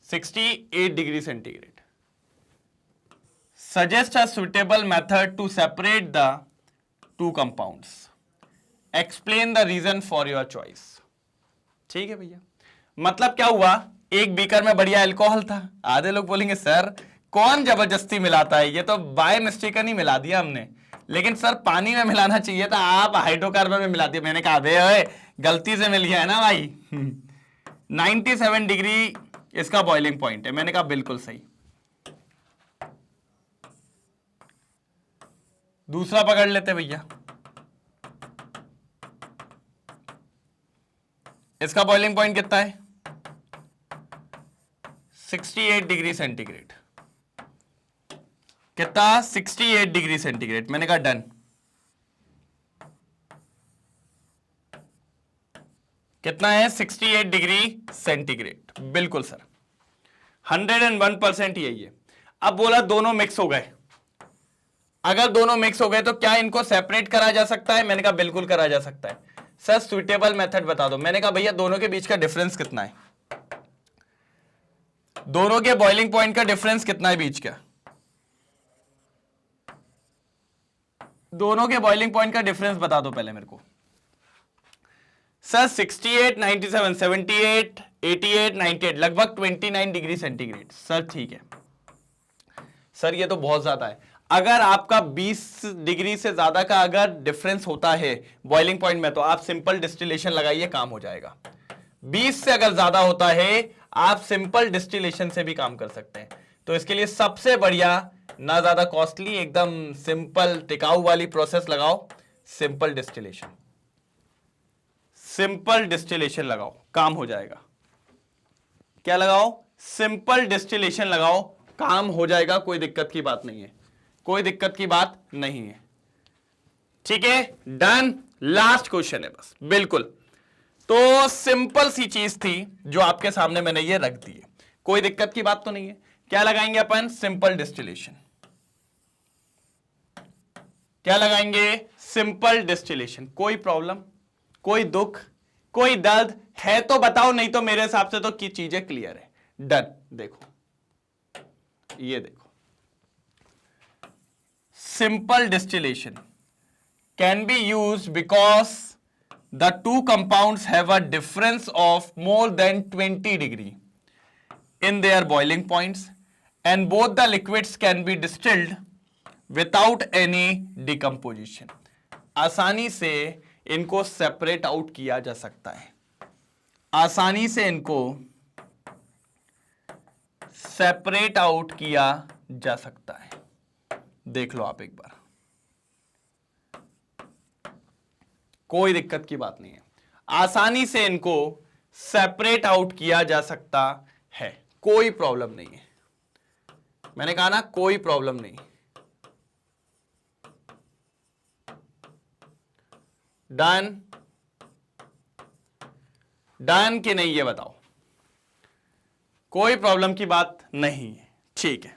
68 degree centigrade. Suggest a suitable method to separate the two compounds. Explain the reason for your choice. ठीक है भैया, मतलब क्या हुआ, एक beaker में बढ़िया अल्कोहल था। आधे लोग बोलेंगे सर कौन जबरदस्ती मिलाता है, ये तो बाय मिस्टेक नहीं मिला दिया हमने, लेकिन सर पानी में मिलाना चाहिए था, आप हाइड्रोकार्बन में मिला दिया। मैंने कहा अबे गलती से मिल गया है ना भाई। 97 डिग्री इसका बॉइलिंग पॉइंट है। मैंने कहा बिल्कुल सही। दूसरा पकड़ लेते भैया, इसका बॉइलिंग पॉइंट कितना है? 68 डिग्री सेंटीग्रेड। कितना? 68 डिग्री सेंटीग्रेड। मैंने कहा डन। कितना है? 68 डिग्री सेंटीग्रेड। बिल्कुल सर, 101% यही है। अब बोला दोनों मिक्स हो गए, अगर दोनों मिक्स हो गए तो क्या इनको सेपरेट करा जा सकता है? मैंने कहा बिल्कुल करा जा सकता है। सर सुइटेबल मेथड बता दो। मैंने कहा भैया दोनों के बीच का डिफरेंस कितना है, दोनों के बॉइलिंग पॉइंट का डिफरेंस कितना है बीच का? दोनों के बॉइलिंग पॉइंट का डिफरेंस बता दो पहले मेरे को। सर 68, 97, 78, 88, 98, लगभग 29 डिग्री सेंटीग्रेड। सर ठीक है सर, ये तो बहुत ज्यादा है। अगर आपका 20 डिग्री से ज्यादा का अगर डिफरेंस होता है बॉइलिंग पॉइंट में, तो आप सिंपल डिस्टिलेशन लगाइए, काम हो जाएगा। 20 से अगर ज्यादा होता है, आप सिंपल डिस्टिलेशन से भी काम कर सकते हैं। तो इसके लिए सबसे बढ़िया, ना ज्यादा कॉस्टली, एकदम सिंपल टिकाऊ वाली प्रोसेस लगाओ, सिंपल डिस्टिलेशन। सिंपल डिस्टिलेशन लगाओ, काम हो जाएगा। क्या लगाओ? सिंपल डिस्टिलेशन लगाओ, काम हो जाएगा, कोई दिक्कत की बात नहीं है, कोई दिक्कत की बात नहीं है। ठीक है, डन। लास्ट क्वेश्चन है बस, बिल्कुल। तो सिंपल सी चीज थी जो आपके सामने मैंने ये रख दी है, कोई दिक्कत की बात तो नहीं है। क्या लगाएंगे अपन? Simple distillation. क्या लगाएंगे? Simple distillation. कोई प्रॉब्लम, कोई दुख, कोई दर्द है तो बताओ, नहीं तो मेरे हिसाब से तो की चीजें क्लियर है। डन। देखो ये देखो, simple distillation can be used because the two compounds have a difference of more than 20 degree in their boiling points and both the liquids can be distilled without any decomposition. आसानी से इनको separate out किया जा सकता है, आसानी से इनको सेपरेट आउट किया जा सकता है। देख लो आप एक बार, कोई दिक्कत की बात नहीं है, आसानी से इनको सेपरेट आउट किया जा सकता है, कोई प्रॉब्लम नहीं है। मैंने कहा ना कोई प्रॉब्लम नहीं। डन डन कि नहीं ये बताओ, कोई प्रॉब्लम की बात नहीं है। ठीक है,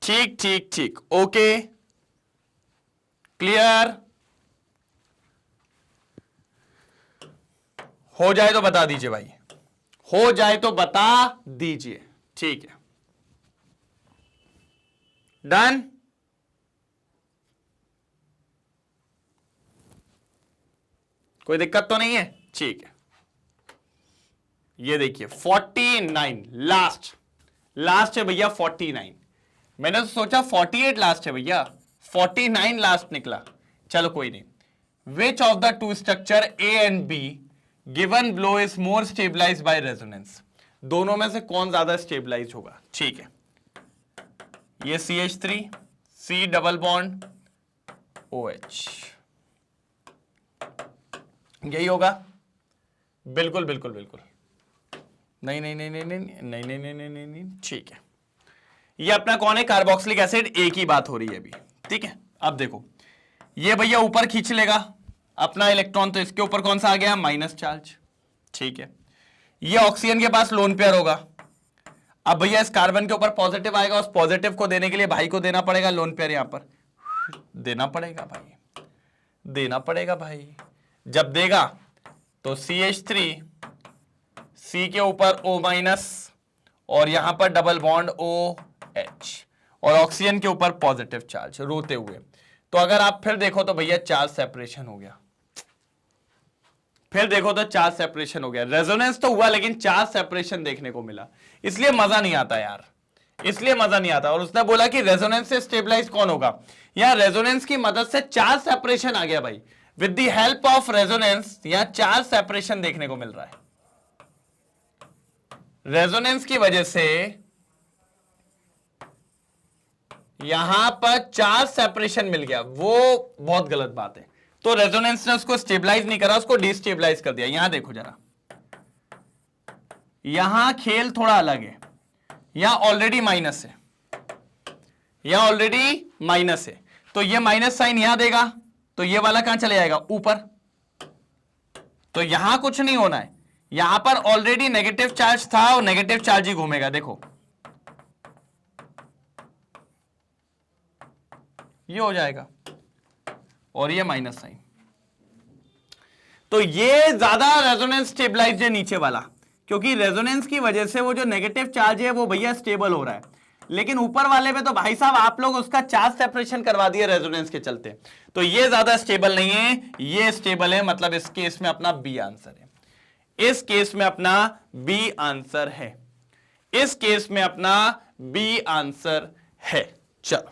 ठीक ठीक ठीक, ओके क्लियर। हो जाए तो बता दीजिए भाई, हो जाए तो बता दीजिए। ठीक है, डन। कोई दिक्कत तो नहीं है? ठीक है, ये देखिए 49 लास्ट है भैया, 49। मैंने तो सोचा 48 लास्ट है भैया, 49 लास्ट निकला। चलो कोई नहीं। Which of the two structure A and B given below is more stabilize by resonance? दोनों में से कौन ज्यादा स्टेबलाइज होगा? ठीक है, ये CH3 C double bond OH, यही होगा। बिल्कुल बिल्कुल बिल्कुल, नहीं नहीं नहीं नहीं नहीं नहीं नहीं नहीं नहीं नहीं नहीं, ठीक है। ये अपना कौन है? Carboxylic acid. एक ही बात हो रही है अभी, ठीक है। अब देखो, ये भैया ऊपर खींच लेगा अपना इलेक्ट्रॉन, तो इसके ऊपर कौन सा आ गया? माइनस चार्ज, ठीक है। ये ऑक्सीजन के पास लोन पेयर होगा। अब भैया इस कार्बन के ऊपर पॉजिटिव आएगा, उस पॉजिटिव को देने के लिए भाई को देना पड़ेगा लोन पेयर, यहां पर देना पड़ेगा भाई, देना पड़ेगा भाई। जब देगा तो CH3 C के ऊपर O माइनस और यहां पर डबल बॉन्ड OH और ऑक्सीजन के ऊपर पॉजिटिव चार्ज रोते हुए। तो अगर आप फिर देखो तो भैया चार्ज सेपरेशन हो गया, फिर देखो तो चार्ज सेपरेशन हो गया। रेजोनेंस तो हुआ लेकिन चार्ज सेपरेशन देखने को मिला, इसलिए मजा नहीं आता यार, इसलिए मजा नहीं आता। और उसने बोला कि रेजोनेंस से स्टेबलाइज कौन होगा? यहां रेजोनेंस की मदद से चार्ज सेपरेशन आ गया भाई। With the help of resonance यहां चार्ज सेपरेशन देखने को मिल रहा है। रेजोनेंस की वजह से यहां पर चार्ज सेपरेशन मिल गया, वो बहुत गलत बात है। तो रेजोनेंस ने उसको स्टेबलाइज नहीं करा, उसको डिस्टेबलाइज कर दिया। यहां देखो जरा, यहां खेल थोड़ा अलग है। यहां ऑलरेडी माइनस है, यहां ऑलरेडी माइनस है, तो ये माइनस साइन यहां देगा तो ये वाला कहां चले जाएगा? ऊपर। तो यहां कुछ नहीं होना है, यहां पर ऑलरेडी नेगेटिव चार्ज था और नेगेटिव चार्ज ही घूमेगा। देखो ये हो जाएगा और ये माइनस साइन। तो ये ज्यादा रेजोनेंस स्टेबलाइज्ड है नीचे वाला, क्योंकि रेजोनेंस की वजह से वो जो नेगेटिव चार्ज है वो भैया स्टेबल हो रहा है। लेकिन ऊपर वाले पे तो भाई साहब आप लोग उसका चार्ज सेपरेशन करवा दिए रेजोनेंस के चलते, तो ये ज्यादा स्टेबल नहीं है, ये स्टेबल है। मतलब इस केस में अपना बी आंसर है, इस केस में अपना बी आंसर है, इस केस में अपना बी आंसर है। चलो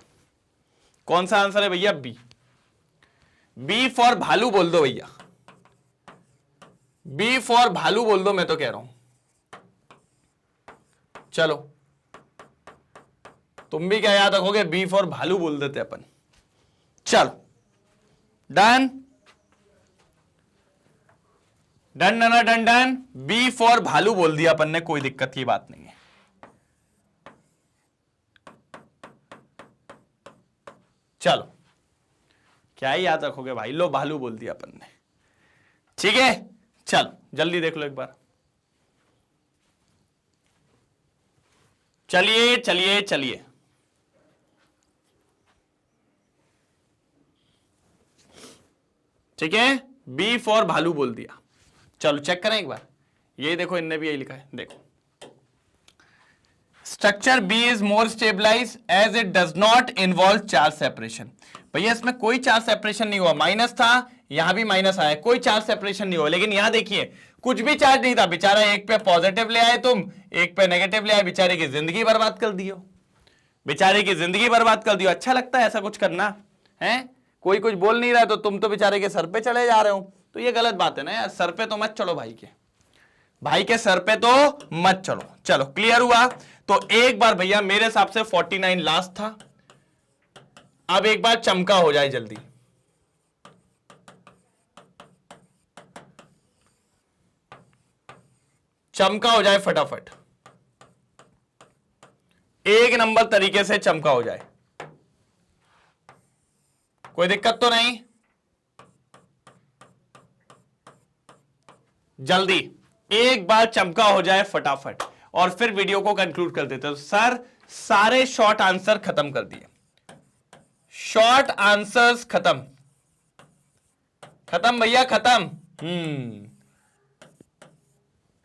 कौन सा आंसर है भैया? बी। बी फॉर भालू बोल दो भैया, बी फॉर भालू बोल दो, मैं तो कह रहा हूं। चलो तुम भी क्या याद रखोगे? बी फॉर भालू बोल देते अपन। चलो done done done done done, B for भालू बोल दिया अपन ने, कोई दिक्कत की बात नहीं है। चलो क्या ही याद रखोगे भाई, लो भालू बोल दिया अपन ने, ठीक है। चलो जल्दी देख लो एक बार, चलिए चलिए चलिए। ठीक है, बी फॉर भालू बोल दिया। चलो चेक करें एक बार, ये देखो इनने भी यही लिखा है, देखो structure B is more stabilize as it does not involve charge separation. भैया इसमें कोई चार्ज सेपरेशन नहीं हुआ, माइनस था यहां भी माइनस आया, कोई चार्ज सेपरेशन नहीं हुआ। लेकिन यहां देखिए कुछ भी चार्ज नहीं था, बेचारा एक पे पॉजिटिव ले आए तुम, एक पे नेगेटिव ले आए, बेचारे की जिंदगी बर्बाद कर दियो, बेचारे की जिंदगी बर्बाद कर दियो। अच्छा लगता है ऐसा कुछ करना है? कोई कुछ बोल नहीं रहा तो तुम तो बेचारे के सर पे चले जा रहे हो, तो ये गलत बात है ना यार। सर पे तो मत चढ़ो भाई के, भाई के सर पे तो मत चढ़ो। चलो क्लियर हुआ? तो एक बार भैया मेरे हिसाब से 49 लास्ट था, अब एक बार चमका हो जाए जल्दी। चमका हो जाए फटाफट, एक नंबर तरीके से चमका हो जाए, कोई दिक्कत तो नहीं? जल्दी एक बार चमका हो जाए फटाफट, और फिर वीडियो को कंक्लूड कर देते हैं। सर सारे शॉर्ट आंसर खत्म कर दिए, शॉर्ट आंसर्स खत्म, खत्म भैया खत्म।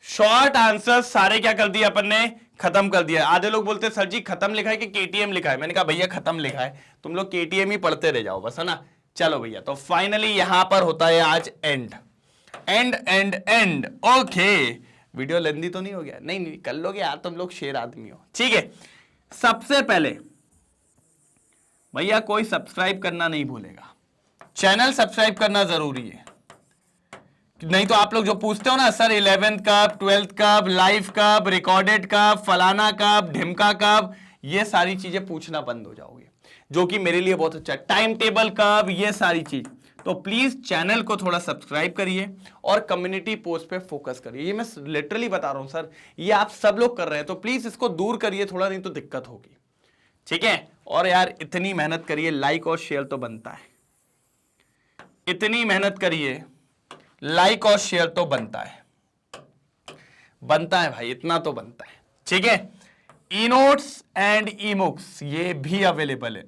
शॉर्ट आंसर सारे क्या कर दिए अपन ने, खत्म कर दिया। आधे लोग बोलते सर जी खत्म लिखा है कि केटीएम लिखा है, मैंने कहा भैया खत्म लिखा है, तुम लोग केटीएम ही पढ़ते रह जाओ बस, है ना। चलो भैया, तो फाइनली यहां पर होता है आज end end end end. Okay, video लेंदी तो नहीं हो गया? नहीं नहीं कर लोगे यार, तुम लोग शेर आदमी हो। ठीक है, सबसे पहले भैया कोई सब्सक्राइब करना नहीं भूलेगा, चैनल सब्सक्राइब करना जरूरी है, नहीं तो आप लोग जो पूछते हो ना सर 11th कब, 12th कब, लाइव कब, रिकॉर्डेड कब, फलाना कब, ढिमका कब, ये सारी चीजें पूछना बंद हो जाओगे, जो कि मेरे लिए बहुत अच्छा है। टाइम टेबल कब, ये सारी चीज। तो प्लीज चैनल को थोड़ा सब्सक्राइब करिए और कम्युनिटी पोस्ट पे फोकस करिए। ये मैं लिटरली बता रहा हूं सर, ये आप सब लोग कर रहे हैं, तो प्लीज इसको दूर करिए थोड़ा, नहीं तो दिक्कत होगी। ठीक है, और यार इतनी मेहनत करिए, लाइक और शेयर तो बनता है, इतनी मेहनत करिए, लाइक और शेयर तो बनता है, बनता है भाई, इतना तो बनता है। ठीक है, e notes and e books ये भी अवेलेबल है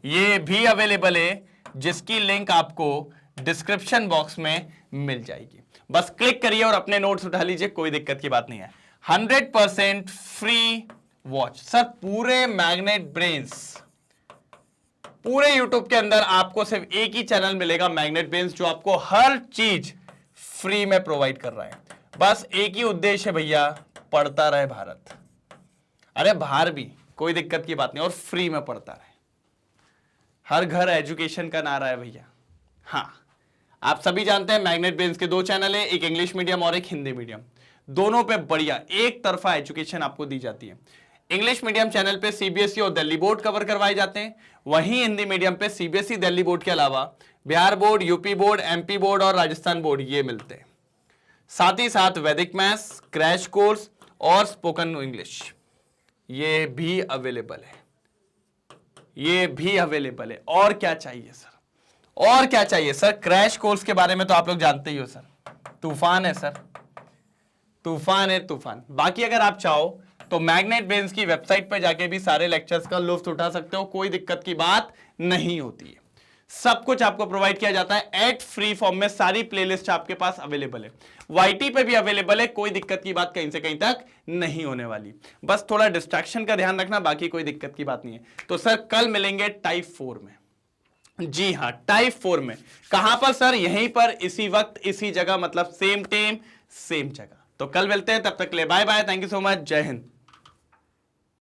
ये भी अवेलेबल है, जिसकी लिंक आपको डिस्क्रिप्शन बॉक्स में मिल जाएगी। बस क्लिक करिए और अपने नोट्स उठा लीजिए, कोई दिक्कत की बात नहीं है। 100% फ्री वॉच सर, पूरे मैग्नेट ब्रेन्स, पूरे यूट्यूब के अंदर आपको सिर्फ एक ही चैनल मिलेगा, मैग्नेट ब्रेन्स, जो आपको हर चीज फ्री में प्रोवाइड कर रहा है। बस एक ही उद्देश्य है भैया, पढ़ता रहे भारत, अरे बाहर भी कोई दिक्कत की बात नहीं, और फ्री में पढ़ता रहे। हर घर एजुकेशन का नारा है भैया। हाँ, आप सभी जानते हैं मैग्नेट ब्रेन्स के 2 चैनल है, एक इंग्लिश मीडियम और एक हिंदी मीडियम। दोनों पे बढ़िया एक तरफा एजुकेशन आपको दी जाती है। इंग्लिश मीडियम चैनल पे सीबीएसई और दिल्ली बोर्ड कवर करवाए जाते हैं, वहीं हिंदी मीडियम पे सीबीएसई दिल्ली बोर्ड के अलावा Bihar board, UP board, MP board और राजस्थान बोर्ड ये मिलते हैं। साथ ही साथ वैदिक मैथ्स, क्रैश कोर्स और स्पोकन इंग्लिश ये भी अवेलेबल है, ये भी अवेलेबल है। और क्या चाहिए सर, और क्या चाहिए सर? क्रैश कोर्स के बारे में तो आप लोग जानते ही हो सर, तूफान है सर, तूफान है तूफान। बाकी अगर आप चाहो तो मैग्नेट ब्रेन्स की वेबसाइट पर जाके भी सारे लेक्चर्स का लुत्फ उठा सकते हो, कोई दिक्कत की बात नहीं होती है। सब कुछ आपको प्रोवाइड किया जाता है एट फ्री फॉर्म में, सारी प्लेलिस्ट आपके पास अवेलेबल है, वाईटी पे भी अवेलेबल है, कोई दिक्कत की बात कहीं से कहीं तक नहीं होने वाली। बस थोड़ा डिस्ट्रैक्शन का ध्यान रखना, बाकी कोई दिक्कत की बात नहीं है। तो सर कल मिलेंगे टाइप 4 में, जी हाँ टाइप 4 में। कहां पर सर? यहीं पर, इसी वक्त इसी जगह, मतलब सेम टाइम सेम जगह। तो कल मिलते हैं, तब तक ले bye bye, thank you so much, जय हिंद।